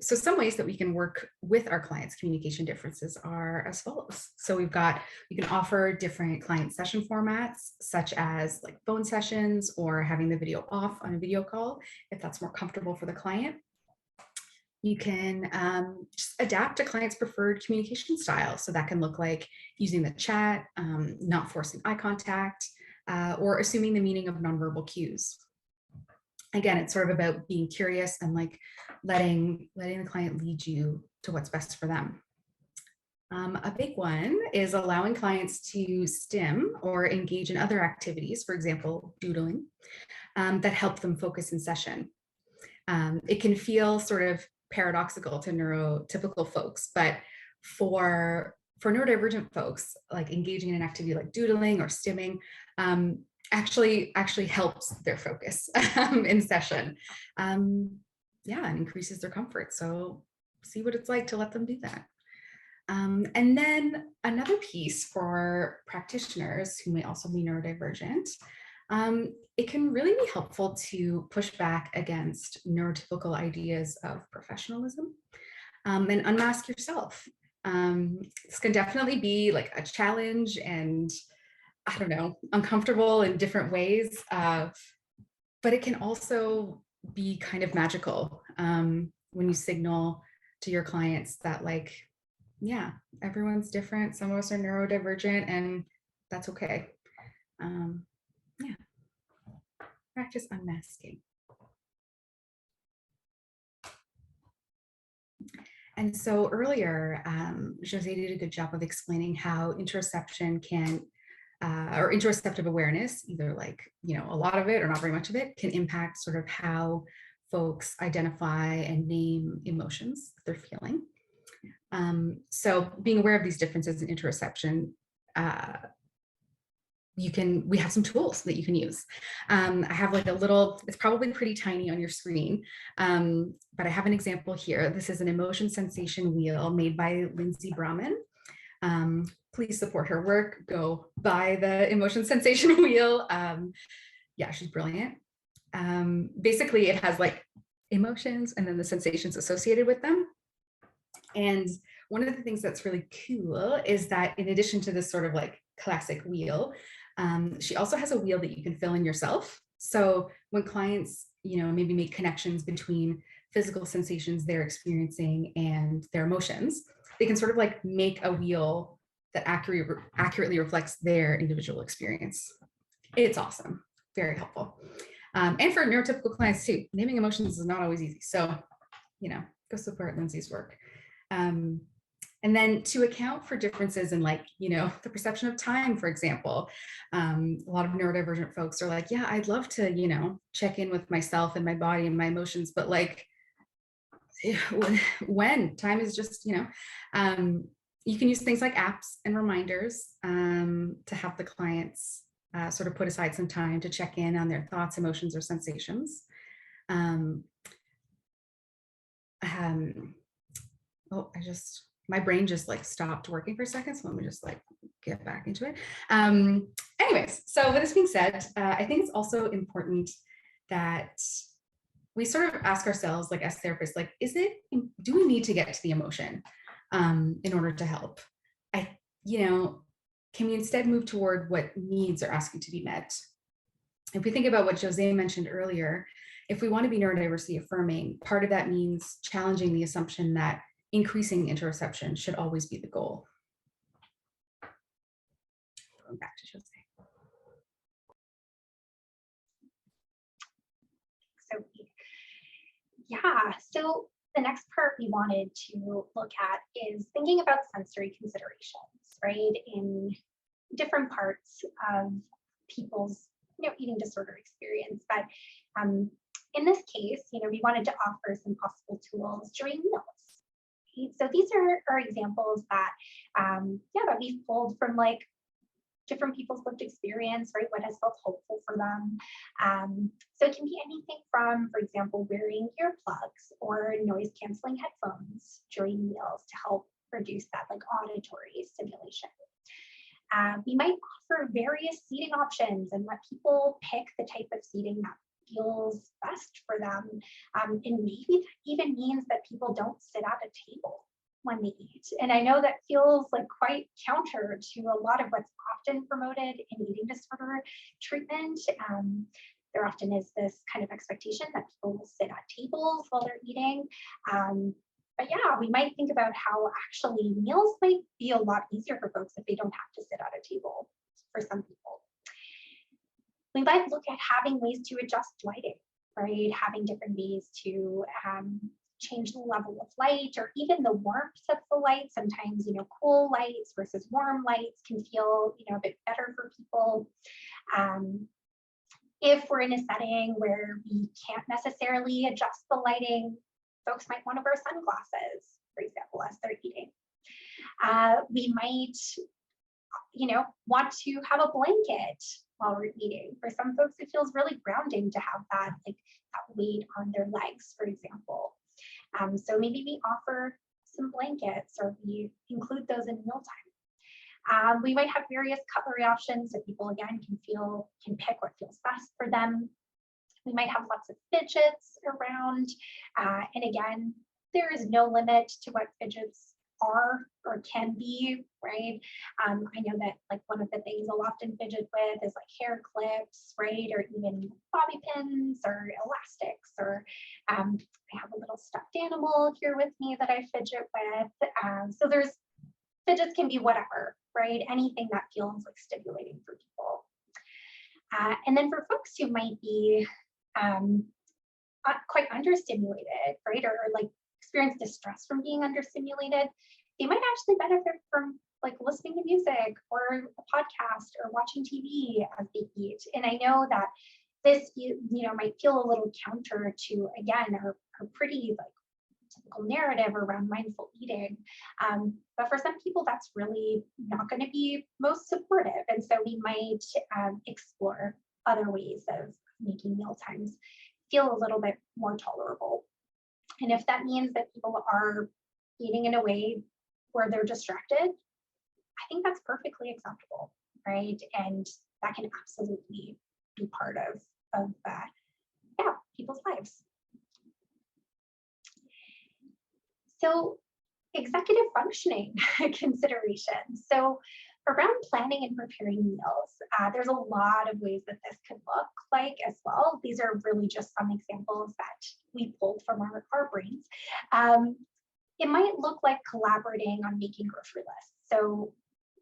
So some ways that we can work with our clients' communication differences are as follows. So we can offer different client session formats, such as like phone sessions or having the video off on a video call, if that's more comfortable for the client. You can just adapt a client's preferred communication style. So that can look like using the chat, not forcing eye contact, or assuming the meaning of nonverbal cues. Again, it's sort of about being curious and like letting the client lead you to what's best for them. A big one is allowing clients to stim or engage in other activities, for example, doodling, that help them focus in session. It can feel sort of paradoxical to neurotypical folks, but for neurodivergent folks, like engaging in an activity like doodling or stimming actually helps their focus in session. And increases their comfort. So see what it's like to let them do that. And then another piece for practitioners who may also be neurodivergent, it can really be helpful to push back against neurotypical ideas of professionalism and unmask yourself. This can definitely be like a challenge and, I don't know, uncomfortable in different ways, but it can also be kind of magical when you signal to your clients that like, everyone's different. Some of us are neurodivergent and that's okay. Practice unmasking. And so earlier, Josée did a good job of explaining how interoception can, or interoceptive awareness, either like, a lot of it or not very much of it, can impact sort of how folks identify and name emotions that they're feeling. So being aware of these differences in interoception, we have some tools that you can use. I have like a little, it's probably pretty tiny on your screen, but I have an example here. This is an emotion sensation wheel made by Lindsay Brahman. Please support her work, go buy the emotion sensation wheel. She's brilliant. Basically it has like emotions and then the sensations associated with them. And one of the things that's really cool is that in addition to this sort of like classic wheel, she also has a wheel that you can fill in yourself. So when clients, maybe make connections between physical sensations they're experiencing and their emotions, they can sort of like make a wheel that accurately reflects their individual experience. It's awesome, very helpful. And for neurotypical clients too, naming emotions is not always easy. So, go support Lindsay's work. And then to account for differences in like, the perception of time, for example, a lot of neurodivergent folks are like, I'd love to, check in with myself and my body and my emotions, but like, when time is just, you can use things like apps and reminders to have the clients sort of put aside some time to check in on their thoughts, emotions, or sensations. oh, my brain just like stopped working for a second. So let me just like get back into it. Anyways, so with this being said, I think it's also important that we sort of ask ourselves, like as therapists, like, do we need to get to the emotion in order to help? Can we instead move toward what needs are asking to be met? If we think about what Josée mentioned earlier, if we want to be neurodiversity affirming, part of that means challenging the assumption that increasing interoception should always be the goal. Going back to Josée. Sophie. Yeah, so the next part we wanted to look at is thinking about sensory considerations, right, in different parts of people's eating disorder experience. But in this case, we wanted to offer some possible tools during meals. Right? So these are examples that that we've pulled from like different people's lived experience, right? What has felt helpful for them. So it can be anything from, for example, wearing earplugs or noise canceling headphones during meals to help reduce that like auditory stimulation. We might offer various seating options and let people pick the type of seating that feels best for them. And maybe that even means that people don't sit at a table when they eat. And I know that feels like quite counter to a lot of what's often promoted in eating disorder treatment. There often is this kind of expectation that people will sit at tables while they're eating. But yeah, we might think about how actually meals might be a lot easier for folks if they don't have to sit at a table for some people. We might look at having ways to adjust lighting, right? Having different ways to change the level of light or even the warmth of the light. Sometimes, cool lights versus warm lights can feel, a bit better for people. If we're in a setting where we can't necessarily adjust the lighting, folks might want to wear sunglasses, for example, as they're eating. We might, want to have a blanket while we're eating. For some folks, it feels really grounding to have that, like that weight on their legs, for example. So maybe we offer some blankets or we include those in mealtime. We might have various cutlery options so people, again, can pick what feels best for them. We might have lots of fidgets around. And again, there is no limit to what fidgets are or can be, right? I know that like one of the things I'll often fidget with is like hair clips, right? Or even bobby pins or elastics, or I have a little stuffed animal here with me that I fidget with. So fidgets can be whatever, right? Anything that feels like stimulating for people. And then for folks who might be quite understimulated, right? Or like experience distress from being understimulated, they might actually benefit from like listening to music or a podcast or watching TV as they eat. And I know that this, might feel a little counter to, again, our pretty like typical narrative around mindful eating. But for some people, that's really not going to be most supportive. And so we might explore other ways of making meal times feel a little bit more tolerable. And if that means that people are eating in a way where they're distracted, I think that's perfectly acceptable, right? And that can absolutely be part of people's lives. So executive functioning considerations. So around planning and preparing meals, there's a lot of ways that this could look like as well. These are really just some examples that we pulled from our brains. It might look like collaborating on making grocery lists. So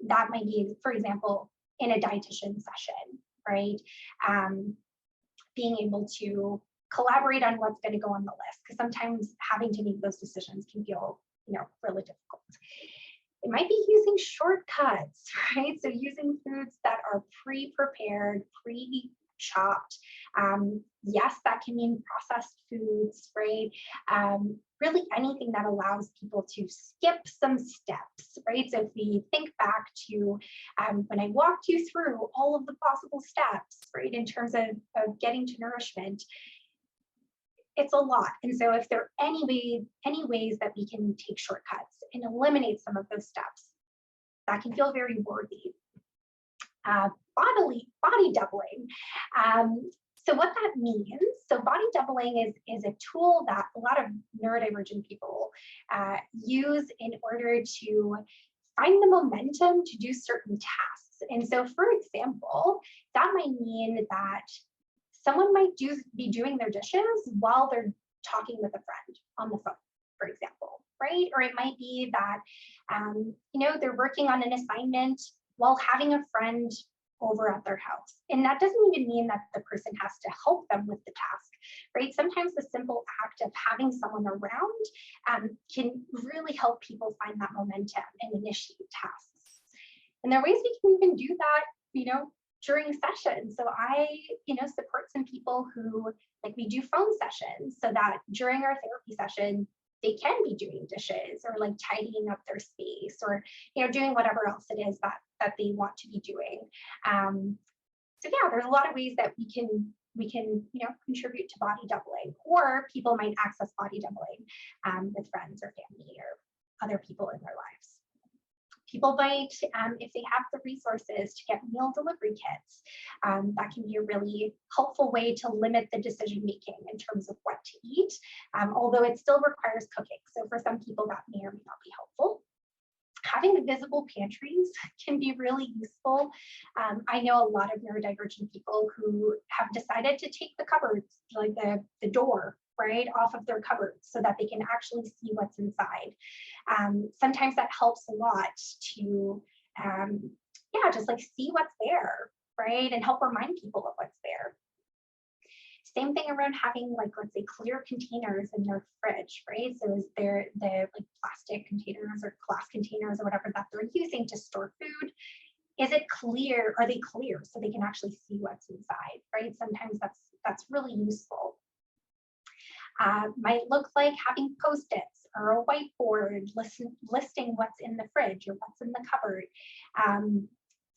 that might be, for example, in a dietitian session, right? Being able to collaborate on what's going to go on the list, because sometimes having to make those decisions can feel, really difficult. It might be using shortcuts, right? So using foods that are pre-prepared, pre-chopped. Yes, that can mean processed foods, right? Really anything that allows people to skip some steps, right? So if we think back to when I walked you through all of the possible steps, right, in terms of getting to nourishment, it's a lot. And so if there are any ways that we can take shortcuts and eliminate some of those steps, that can feel very worthy. Body doubling. So what that means, so body doubling is a tool that a lot of neurodivergent people use in order to find the momentum to do certain tasks. And so, for example, that might mean that someone might be doing their dishes while they're talking with a friend on the phone, for example, right? Or it might be that, they're working on an assignment while having a friend over at their house. And that doesn't even mean that the person has to help them with the task, right? Sometimes the simple act of having someone around can really help people find that momentum and initiate tasks. And there are ways we can even do that, during sessions. So I, support some people who, we do phone sessions so that during our therapy session, they can be doing dishes or tidying up their space or, doing whatever else it is that they want to be doing. So yeah, there's a lot of ways that we can contribute to body doubling, or people might access body doubling with friends or family or other people in their lives. People might, if they have the resources, to get meal delivery kits. That can be a really helpful way to limit the decision making in terms of what to eat, although it still requires cooking. So for some people, that may or may not be helpful. Having visible pantries can be really useful. I know a lot of neurodivergent people who have decided to take the cupboards, the door, right, off of their cupboards so that they can actually see what's inside. Sometimes that helps a lot to, just see what's there, right, and help remind people of what's there. Same thing around having let's say clear containers in their fridge, right? So is there the plastic containers or glass containers or whatever that they're using to store food? Is it clear? Are they clear so they can actually see what's inside, right? Sometimes that's really useful. Might look like having Post-its or a whiteboard listing what's in the fridge or what's in the cupboard.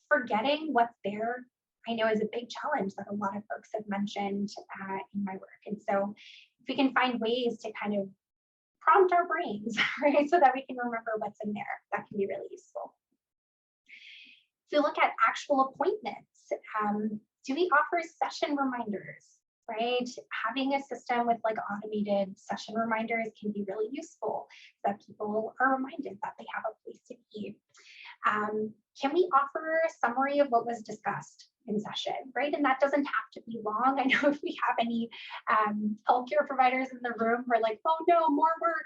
Forgetting what's there, I know, is a big challenge that a lot of folks have mentioned in my work. And so if we can find ways to kind of prompt our brains, right, so that we can remember what's in there, that can be really useful. If we look at actual appointments, do we offer session reminders, right? Having a system with automated session reminders can be really useful, that people are reminded that they have a place to be. Can we offer a summary of what was discussed in session, right? And that doesn't have to be long. I know if we have any healthcare providers in the room who are oh no, more work.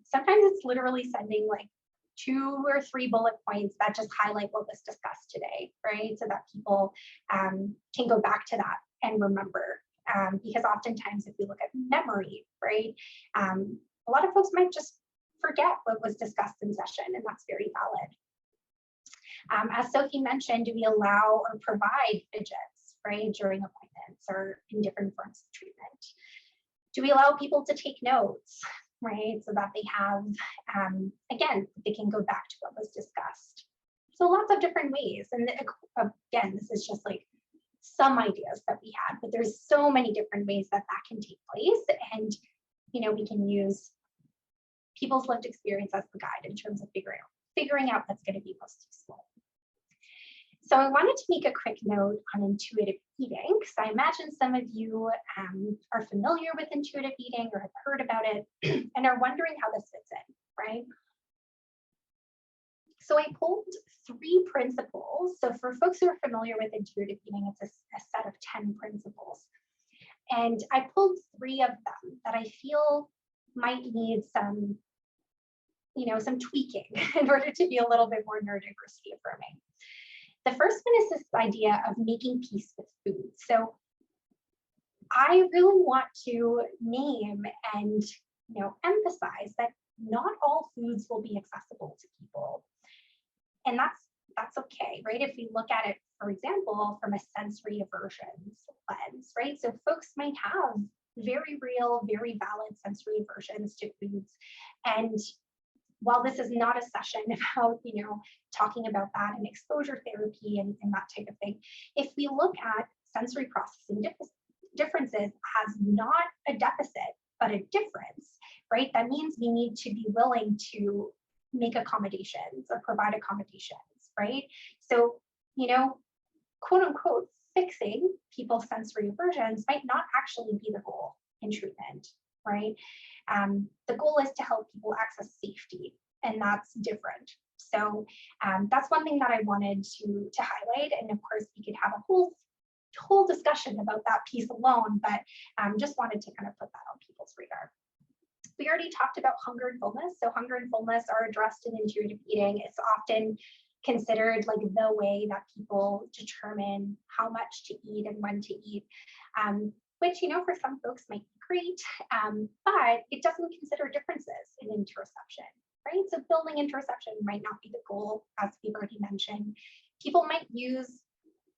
Sometimes it's literally sending 2 or 3 bullet points that just highlight what was discussed today, right? So that people can go back to that and remember. Because oftentimes if we look at memory, right, a lot of folks might just forget what was discussed in session, and that's very valid. As Sophie mentioned, do we allow or provide fidgets, right, during appointments or in different forms of treatment? Do we allow people to take notes, right, so that they have, again, they can go back to what was discussed? So lots of different ways. And again, this is just some ideas that we had, but there's so many different ways that can take place. And, we can use people's lived experience as the guide in terms of figuring out what's going to be most useful. So I wanted to make a quick note on intuitive eating, because I imagine some of you are familiar with intuitive eating or have heard about it and are wondering how this fits in, right? So I pulled 3 principles. So for folks who are familiar with intuitive eating, it's a set of 10 principles. And I pulled 3 of them that I feel might need some, some tweaking in order to be a little bit more neurodiversity affirming. The first one is this idea of making peace with food. So I really want to name and emphasize that not all foods will be accessible to people. And that's okay, right? If we look at it, for example, from a sensory aversion lens, right? So folks might have very real, very valid sensory aversions to foods. And while this is not a session about, talking about that and exposure therapy and that type of thing, if we look at sensory processing differences as not a deficit, but a difference, right? That means we need to be willing to make accommodations or provide accommodations, right? So, you know, quote unquote, fixing people's sensory aversions might not actually be the goal in treatment, right? The goal is to help people access safety, and that's different. So that's one thing that I wanted to highlight. And of course, we could have a whole discussion about that piece alone, but just wanted to kind of put that on people's radar. We already talked about hunger and fullness. So hunger and fullness are addressed in intuitive eating. It's often considered like the way that people determine how much to eat and when to eat, which, you know, for some folks might be great, but it doesn't consider differences in interoception, right? So building interoception might not be the goal, as we've already mentioned. People might use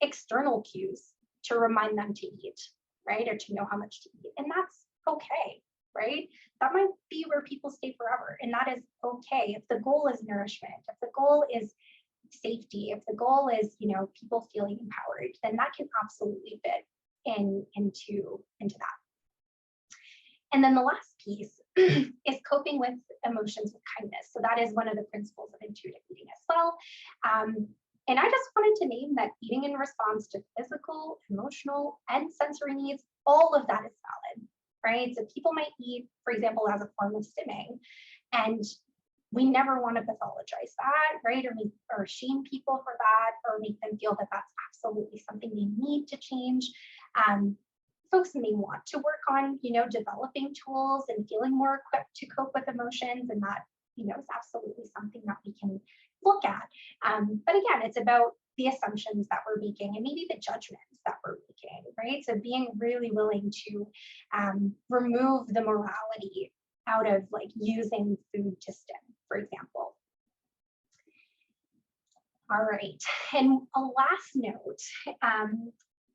external cues to remind them to eat, right? Or to know how much to eat, and that's okay, right? That might be where people stay forever, and that is okay. If the goal is nourishment, if the goal is safety, if the goal is, you know, people feeling empowered, then that can absolutely fit into that. And then the last piece is coping with emotions with kindness. So that is one of the principles of intuitive eating as well. And I just wanted to name that eating in response to physical, emotional, and sensory needs, all of that is valid, right? So people might eat, for example, as a form of stimming, and we never want to pathologize that, right? Or shame people for that, or make them feel that that's absolutely something they need to change. Folks may want to work on, you know, developing tools and feeling more equipped to cope with emotions, and that, you know, is absolutely something that we can look at. But again, it's about the assumptions that we're making and maybe the judgments that we're making, right? So being really willing to remove the morality out of like using food to stim, for example. All right, and a last note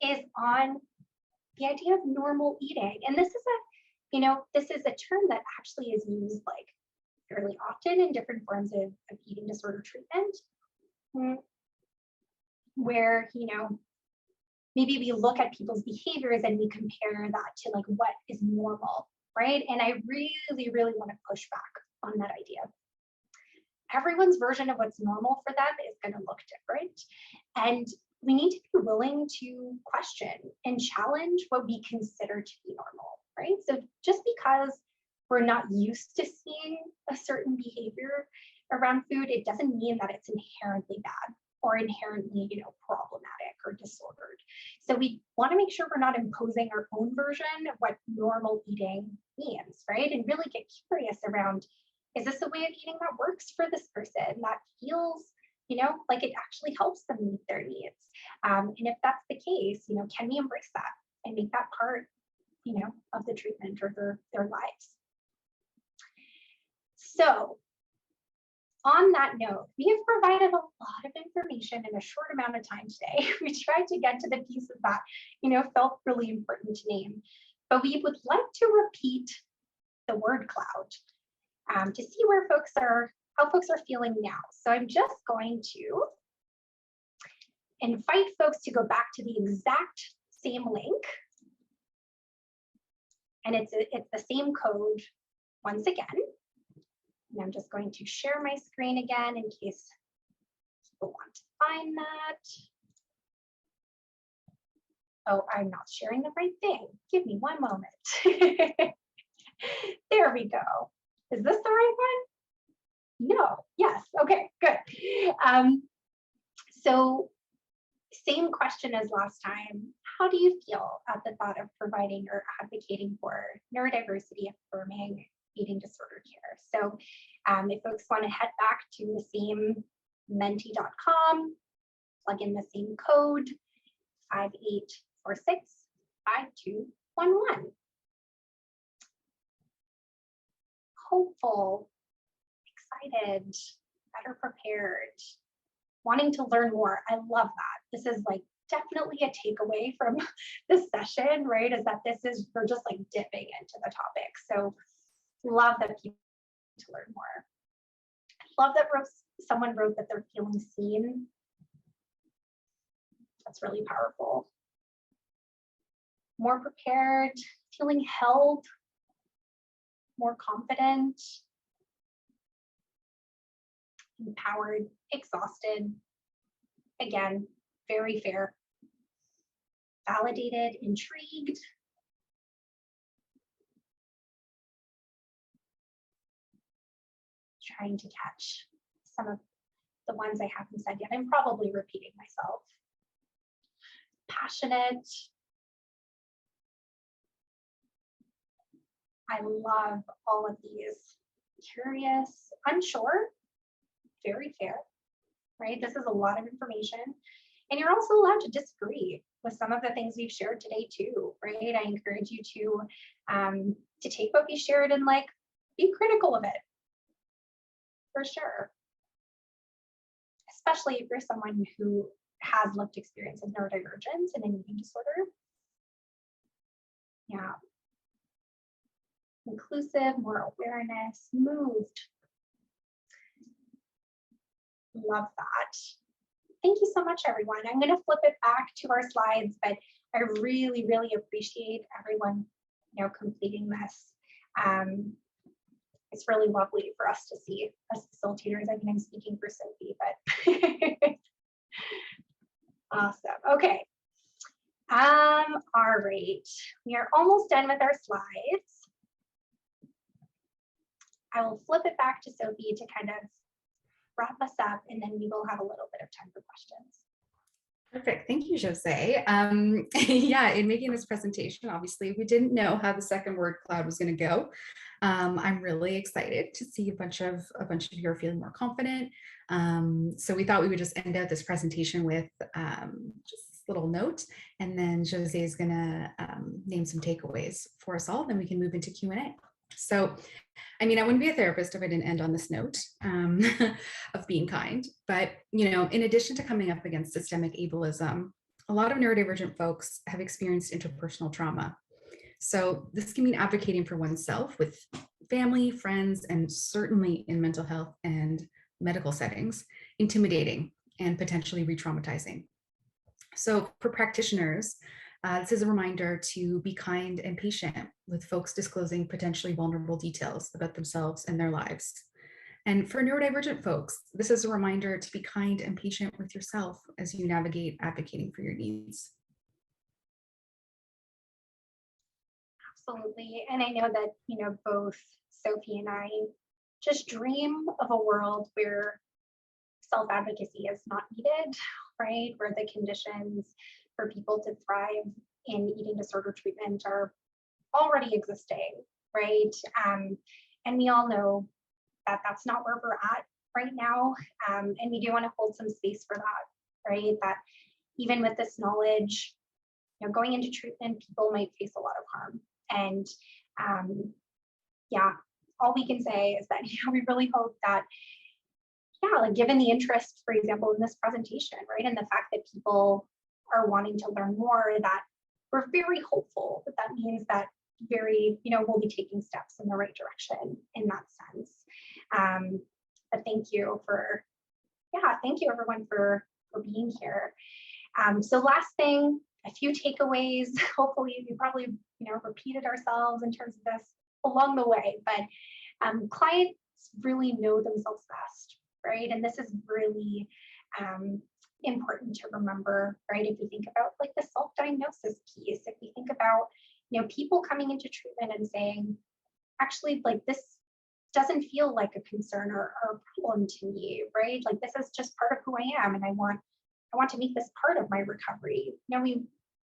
is on the idea of normal eating. And this is this is a term that actually is used like fairly often in different forms of eating disorder treatment, where, you know, maybe we look at people's behaviors and we compare that to like what is normal, right? And I really, really want to push back on that idea. Everyone's version of what's normal for them is going to look different. And we need to be willing to question and challenge what we consider to be normal, right? So just because we're not used to seeing a certain behavior around food, it doesn't mean that it's inherently bad or inherently, you know, problematic or disordered. So we want to make sure we're not imposing our own version of what normal eating means, right? And really get curious around, is this a way of eating that works for this person, that feels, you know, like it actually helps them meet their needs? And if that's the case, you know, can we embrace that and make that part, you know, of the treatment or their lives? So on that note, we have provided a lot of information in a short amount of time today. We tried to get to the pieces that, you know, felt really important to name, but we would like to repeat the word cloud to see where how folks are feeling now. So I'm just going to invite folks to go back to the exact same link. And it's the same code once again. And I'm just going to share my screen again in case people want to find that. Oh, I'm not sharing the right thing. Give me one moment. There we go. Is this the right one? No. Yes. Okay, good. So same question as last time. How do you feel at the thought of providing or advocating for neurodiversity-affirming eating disorder care? So if folks want to head back to the same menti.com, plug in the same code, 5846-5211. Hopeful, excited, better prepared, wanting to learn more. I love that. This is like definitely a takeaway from this session, right? Is that we're just like dipping into the topic. So love that people want to learn more. I love that someone wrote that they're feeling seen. That's really powerful. more prepared, feeling held, more confident, empowered, exhausted. Again, very fair. Validated, intrigued. Trying to catch some of the ones I haven't said yet. I'm probably repeating myself. Passionate. I love all of these. Curious, unsure, very fair, right? This is a lot of information. And you're also allowed to disagree with some of the things we've shared today too, right? I encourage you to take what we shared and like be critical of it, for sure. Especially if you're someone who has lived experience of neurodivergence and an eating disorder. Yeah. Inclusive, more awareness, moved. Love that. Thank you so much, everyone. I'm going to flip it back to our slides, but I really, really appreciate everyone, completing this. It's really lovely for us to see as facilitators. I think I'm speaking for Sophie, but awesome. Okay. All right. We are almost done with our slides. I will flip it back to Sophie to kind of wrap us up, and then we will have a little bit of time for questions. Perfect. Thank you, Josée. Yeah, in making this presentation, obviously, we didn't know how the second word cloud was going to go. I'm really excited to see a bunch of you are feeling more confident. So we thought we would just end out this presentation with just this little note, and then Josée is going to name some takeaways for us all. Then we can move into Q&A. So, I mean, I wouldn't be a therapist if I didn't end on this note of being kind. But, in addition to coming up against systemic ableism, a lot of neurodivergent folks have experienced interpersonal trauma. So this can mean advocating for oneself with family, friends, and certainly in mental health and medical settings, intimidating and potentially re-traumatizing. So for practitioners, this is a reminder to be kind and patient with folks disclosing potentially vulnerable details about themselves and their lives. And for neurodivergent folks, this is a reminder to be kind and patient with yourself as you navigate advocating for your needs. Absolutely. And I know that, both Sophie and I just dream of a world where self-advocacy is not needed, right? Where the conditions for people to thrive in eating disorder treatment are already existing, right? And we all know that that's not where we're at right now. And we do want to hold some space for that, right? That even with this knowledge, going into treatment, people might face a lot of harm. And yeah, all we can say is that, we really hope that, like given the interest, for example, in this presentation, right, and the fact that people are wanting to learn more, that we're very hopeful that means that we'll be taking steps in the right direction in that sense. But thank you everyone for being here. So last thing, a few takeaways. Hopefully we probably, repeated ourselves in terms of this along the way, but clients really know themselves best, right? And this is really important to remember, right? If we think about like the self-diagnosis piece, if we think about, people coming into treatment and saying, actually, like this doesn't feel like a concern or a problem to me, right? Like this is just part of who I am, and I want to make this part of my recovery.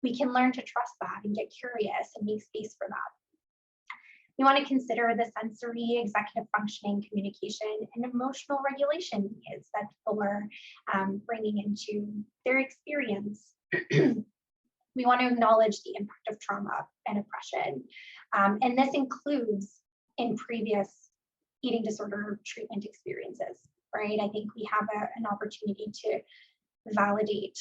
We can learn to trust that and get curious and make space for that. We want to consider the sensory, executive functioning, communication, and emotional regulation needs that people are bringing into their experience. We want to acknowledge the impact of trauma and oppression. And this includes in previous eating disorder treatment experiences, right? I think we have an opportunity to validate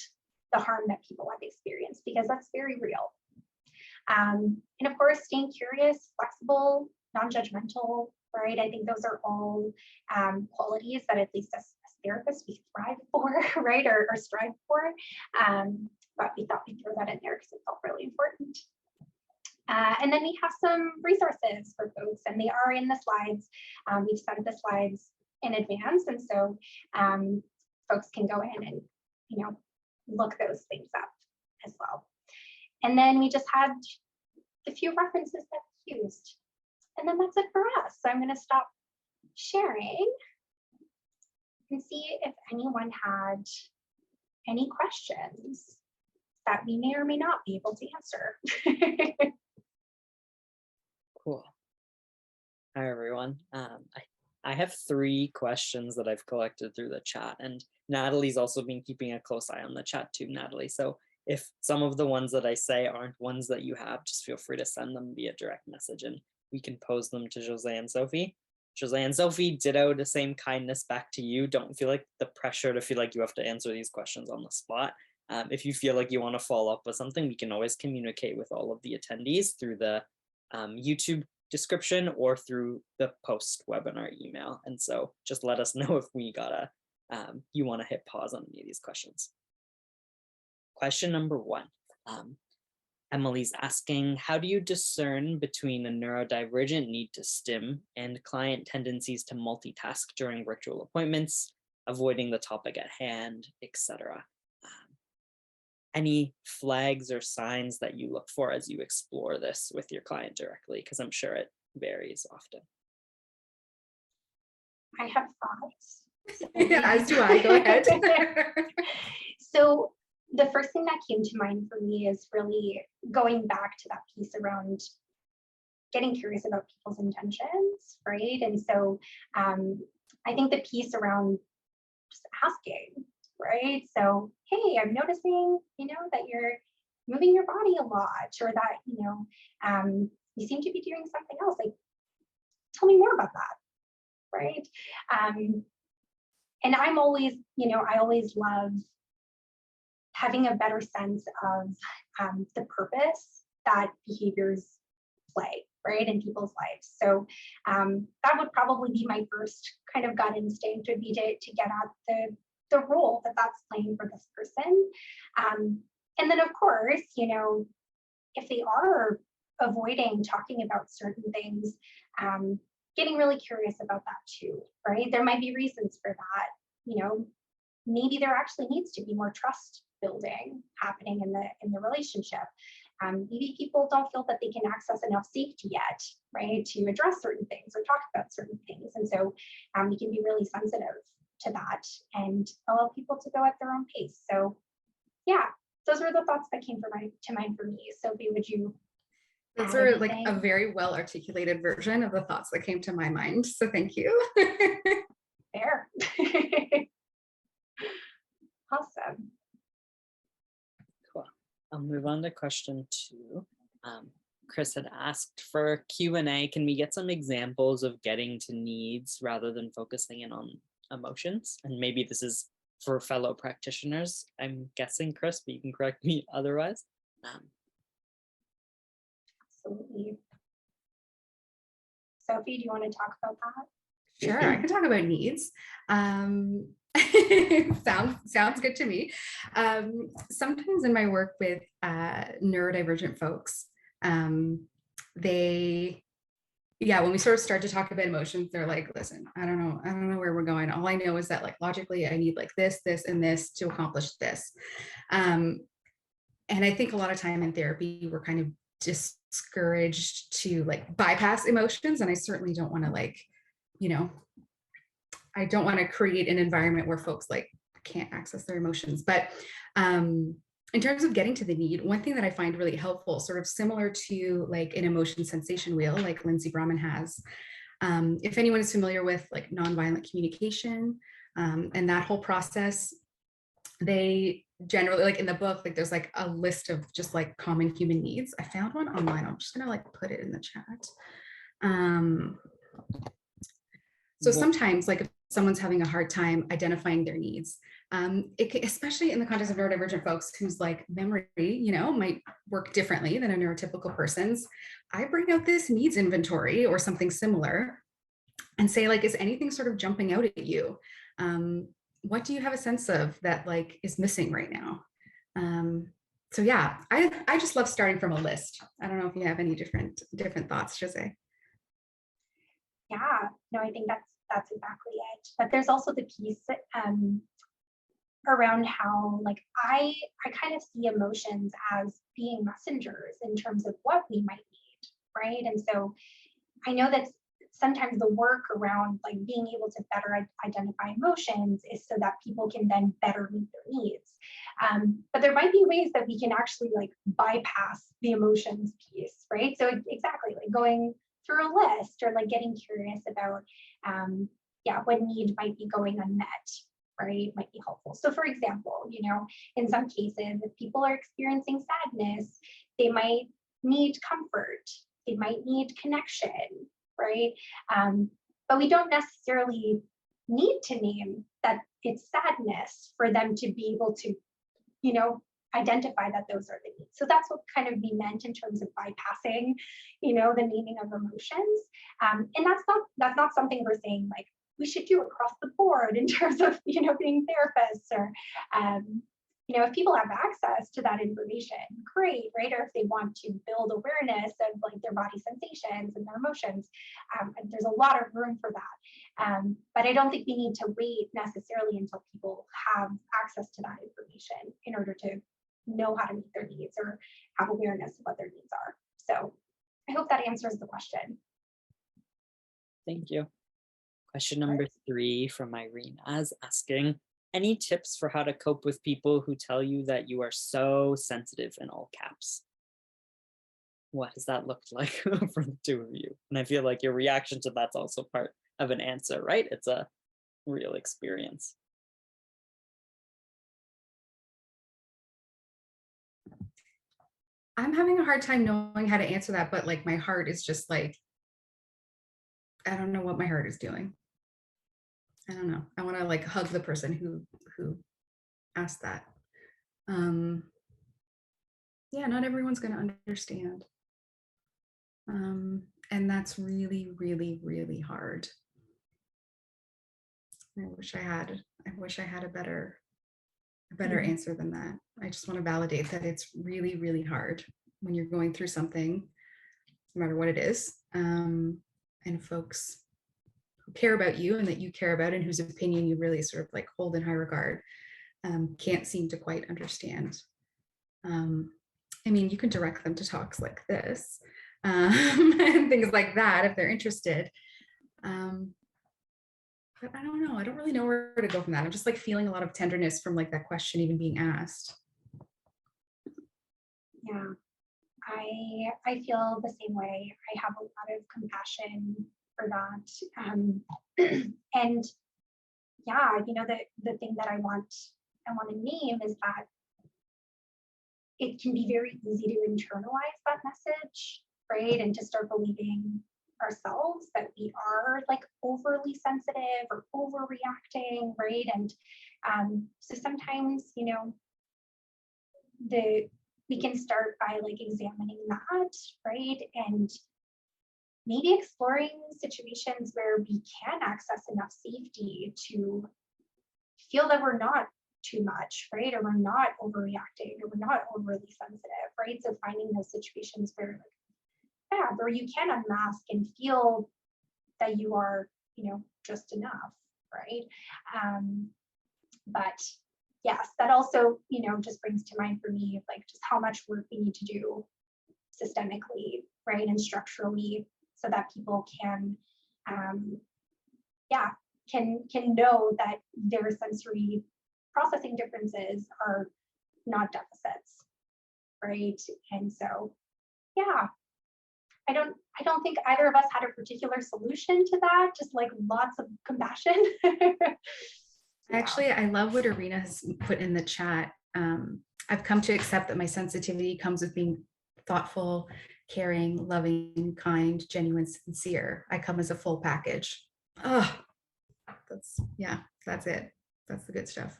the harm that people have experienced, because that's very real. And of course, staying curious, flexible, non-judgmental, right? I think those are all qualities that at least as therapists we thrive for, right? Or strive for. But we thought we'd throw that in there because it felt really important. And then we have some resources for folks, and they are in the slides. We've sent the slides in advance, and so folks can go in and, look those things up as well. And then we just had a few references that we used. And then that's it for us. So I'm going to stop sharing and see if anyone had any questions that we may or may not be able to answer. Cool. Hi, everyone. I have 3 questions that I've collected through the chat, and Natalie's also been keeping a close eye on the chat too, Natalie. So if some of the ones that I say aren't ones that you have, just feel free to send them via direct message and we can pose them to Josée and Sophie. Josée and Sophie, ditto the same kindness back to you. Don't feel like the pressure to feel like you have to answer these questions on the spot. If you feel like you want to follow up with something, we can always communicate with all of the attendees through the YouTube description or through the post webinar email. And so just let us know if we gotta, you want to hit pause on any of these questions. Question number 1. Emily's asking, how do you discern between a neurodivergent need to stim and client tendencies to multitask during virtual appointments, avoiding the topic at hand, etc.? Any flags or signs that you look for as you explore this with your client directly? Because I'm sure it varies often. I have thoughts. Yeah, as do I. Go ahead. So the first thing that came to mind for me is really going back to that piece around getting curious about people's intentions, right? And so I think the piece around just asking, right? So, hey, I'm noticing, that you're moving your body a lot, or that, you seem to be doing something else. Like, tell me more about that, right? And I'm always, I always love having a better sense of the purpose that behaviors play, right, in people's lives. So that would probably be my first kind of gut instinct, would be to get at the role that that's playing for this person. And then, of course, if they are avoiding talking about certain things, getting really curious about that too, right? There might be reasons for that. Maybe there actually needs to be more trust building happening in the relationship. Maybe people don't feel that they can access enough safety yet, right, to address certain things or talk about certain things. And so we can be really sensitive to that and allow people to go at their own pace. So yeah, those were the thoughts that came to mind for me. Sophie, would you? Those are like a very well articulated version of the thoughts that came to my mind. So thank you. Fair. Awesome. Cool. I'll move on to question 2. Chris had asked for Q&A, can we get some examples of getting to needs rather than focusing in on emotions? And maybe this is for fellow practitioners, I'm guessing, Chris, but you can correct me otherwise. Absolutely. Sophie, do you want to talk about that? Sure, I can talk about needs. Sounds good to me. Sometimes in my work with neurodivergent folks, when we sort of start to talk about emotions, they're like, listen, I don't know where we're going. All I know is that, like, logically I need like this, and this to accomplish this. And I think a lot of time in therapy, we're kind of discouraged to like bypass emotions. And I certainly don't want to I don't want to create an environment where folks like can't access their emotions. But in terms of getting to the need, one thing that I find really helpful, sort of similar to like an emotion sensation wheel, like Lindsay Brahman has, if anyone is familiar with like nonviolent communication and that whole process, they generally, like in the book, like there's like a list of just like common human needs. I found one online. I'm just gonna like put it in the chat. So sometimes, like if someone's having a hard time identifying their needs, especially in the context of neurodivergent folks whose like memory, might work differently than a neurotypical person's, I bring out this needs inventory or something similar and say, like, is anything sort of jumping out at you? What do you have a sense of that like is missing right now? So yeah, I just love starting from a list. I don't know if you have any different thoughts, Josée. Yeah, no, I think that's exactly it. But there's also the piece around how like I kind of see emotions as being messengers in terms of what we might need, right? And so I know that sometimes the work around like being able to better identify emotions is so that people can then better meet their needs. But there might be ways that we can actually like bypass the emotions piece, right? So exactly like going through a list or like getting curious about, yeah, what need might be going unmet, right? Might be helpful. So for example, in some cases, if people are experiencing sadness, they might need comfort, they might need connection, right? But we don't necessarily need to name that it's sadness for them to be able to, identify that those are the needs. So that's what kind of we meant in terms of bypassing, the naming of emotions. And that's not something we're saying like we should do across the board in terms of, being therapists or, if people have access to that information, great, right? Or if they want to build awareness of like their body sensations and their emotions, and there's a lot of room for that. But I don't think we need to wait necessarily until people have access to that information in order to know how to meet their needs or have awareness of what their needs are. So I hope that answers the question. Thank you. Question number 3 from Irene is asking, any tips for how to cope with people who tell you that you are so sensitive in all caps? What has that looked like for the two of you? And I feel like your reaction to that's also part of an answer, right? It's a real experience. I'm having a hard time knowing how to answer that, but like my heart is just like, I don't know what my heart is doing. I don't know. I want to like hug the person who asked that. Yeah, not everyone's going to understand. And that's really, really, really hard. I wish I had a better answer than that. I just want to validate that it's really, really hard when you're going through something, no matter what it is. And folks who care about you and that you care about and whose opinion you really sort of like hold in high regard, can't seem to quite understand. I mean, you can direct them to talks like this and things like that if they're interested. But I don't know. I don't really know where to go from that. I'm just like feeling a lot of tenderness from like that question even being asked. Yeah, I feel the same way. I have a lot of compassion for that. And yeah, the thing that I want to name is that it can be very easy to internalize that message, right? And to start believing ourselves that we are like overly sensitive or overreacting, right? And so sometimes, we can start by like examining that, right? And maybe exploring situations where we can access enough safety to feel that we're not too much, right? Or we're not overreacting, or we're not overly sensitive, right? So finding those situations where, like, yeah, where you can unmask and feel that you are, just enough, right? But yes, that also, just brings to mind for me, like just how much work we need to do systemically, right, and structurally, so that people can, can know that their sensory processing differences are not deficits, right? And so, yeah, I don't think either of us had a particular solution to that, just like lots of compassion. Actually, I love what Irina has put in the chat. I've come to accept that my sensitivity comes with being thoughtful, caring, loving, kind, genuine, sincere. I come as a full package. Oh, that's it. That's the good stuff.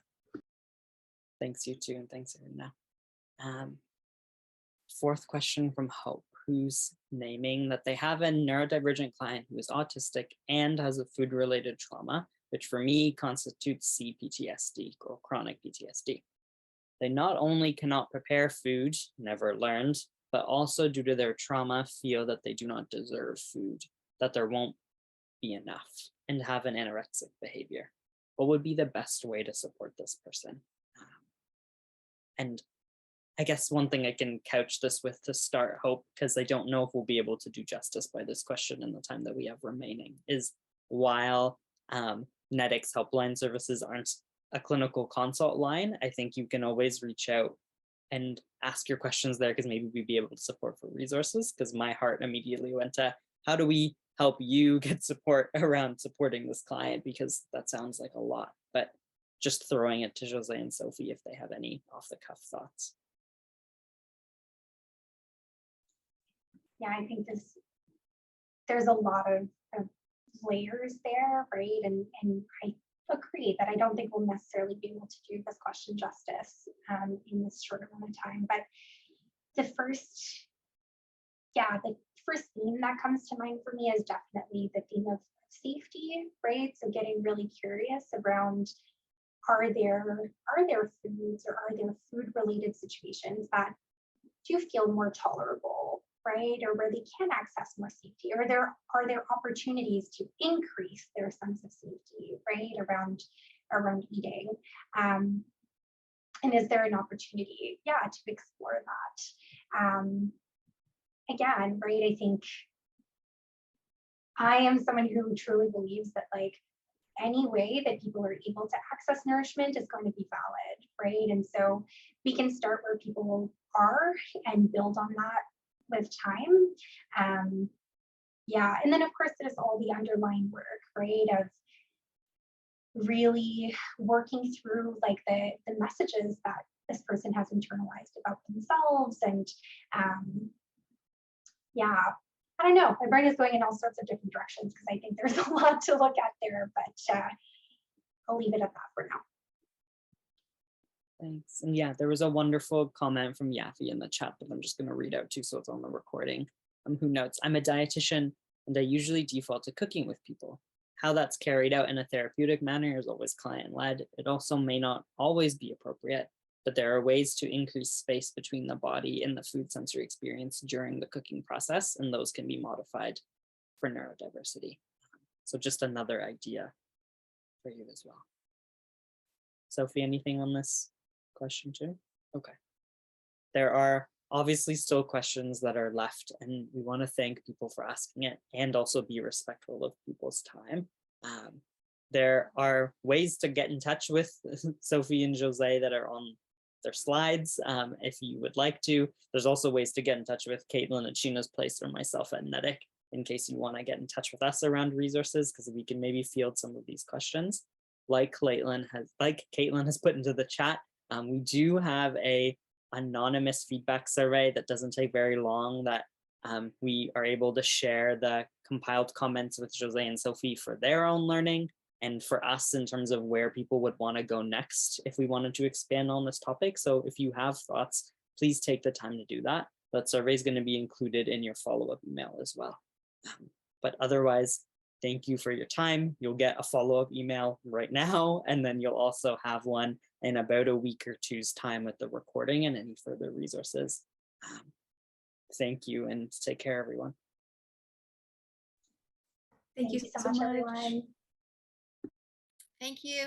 Thanks, you too, and thanks, Irina. 4th question from Hope, who's naming that they have a neurodivergent client who is autistic and has a food-related trauma, which for me constitutes CPTSD or chronic PTSD. They not only cannot prepare food, never learned, but also due to their trauma feel that they do not deserve food, that there won't be enough, and have an anorexic behavior. What would be the best way to support this person? And I guess one thing I can couch this with to start hope, because I don't know if we'll be able to do justice by this question in the time that we have remaining, is while NEDIC's helpline services aren't a clinical consult line, I think you can always reach out and ask your questions there, because maybe we'd be able to support for resources, because my heart immediately went to, how do we help you get support around supporting this client? Because that sounds like a lot, but just throwing it to Josée and Sophie if they have any off the cuff thoughts. Yeah, I think there's a lot of layers there, right? And I agree that I don't think we'll necessarily be able to do this question justice in this short amount of time. But the first theme that comes to mind for me is definitely the theme of safety, right? So getting really curious around, are there foods or are there food related situations that do feel more tolerable, right? Or where they can access more safety, or are there opportunities to increase their sense of safety, right? Around eating. And is there an opportunity, to explore that? Again, right, I think I am someone who truly believes that like any way that people are able to access nourishment is going to be valid, right? And so we can start where people are and build on that with time. And then of course there's all the underlying work, right, of really working through like the messages that this person has internalized about themselves. And I don't know, my brain is going in all sorts of different directions because I think there's a lot to look at there, but I'll leave it at that for now. Thanks. And yeah, there was a wonderful comment from Yafi in the chat that I'm just going to read out too, so it's on the recording. Who notes, I'm a dietitian and I usually default to cooking with people. How that's carried out in a therapeutic manner is always client-led. It also may not always be appropriate, but there are ways to increase space between the body and the food sensory experience during the cooking process, and those can be modified for neurodiversity. So just another idea for you as well. Sophie, anything on this question too? Okay. There are obviously still questions that are left, and we want to thank people for asking it and also be respectful of people's time. There are ways to get in touch with Sophie and Josée that are on their slides if you would like to. There's also ways to get in touch with Caitlin at Sheena's place or myself at NEDIC in case you want to get in touch with us around resources, because we can maybe field some of these questions. Like Caitlin has put into the chat, we do have a anonymous feedback survey that doesn't take very long, that we are able to share the compiled comments with Josée and Sophie for their own learning, and for us in terms of where people would want to go next if we wanted to expand on this topic. So if you have thoughts, please take the time to do that. That survey is going to be included in your follow-up email as well. But otherwise, thank you for your time. You'll get a follow-up email right now, and then you'll also have one in about a week or two's time with the recording and any further resources. Thank you, and take care, everyone. Thank you so much, everyone. Thank you.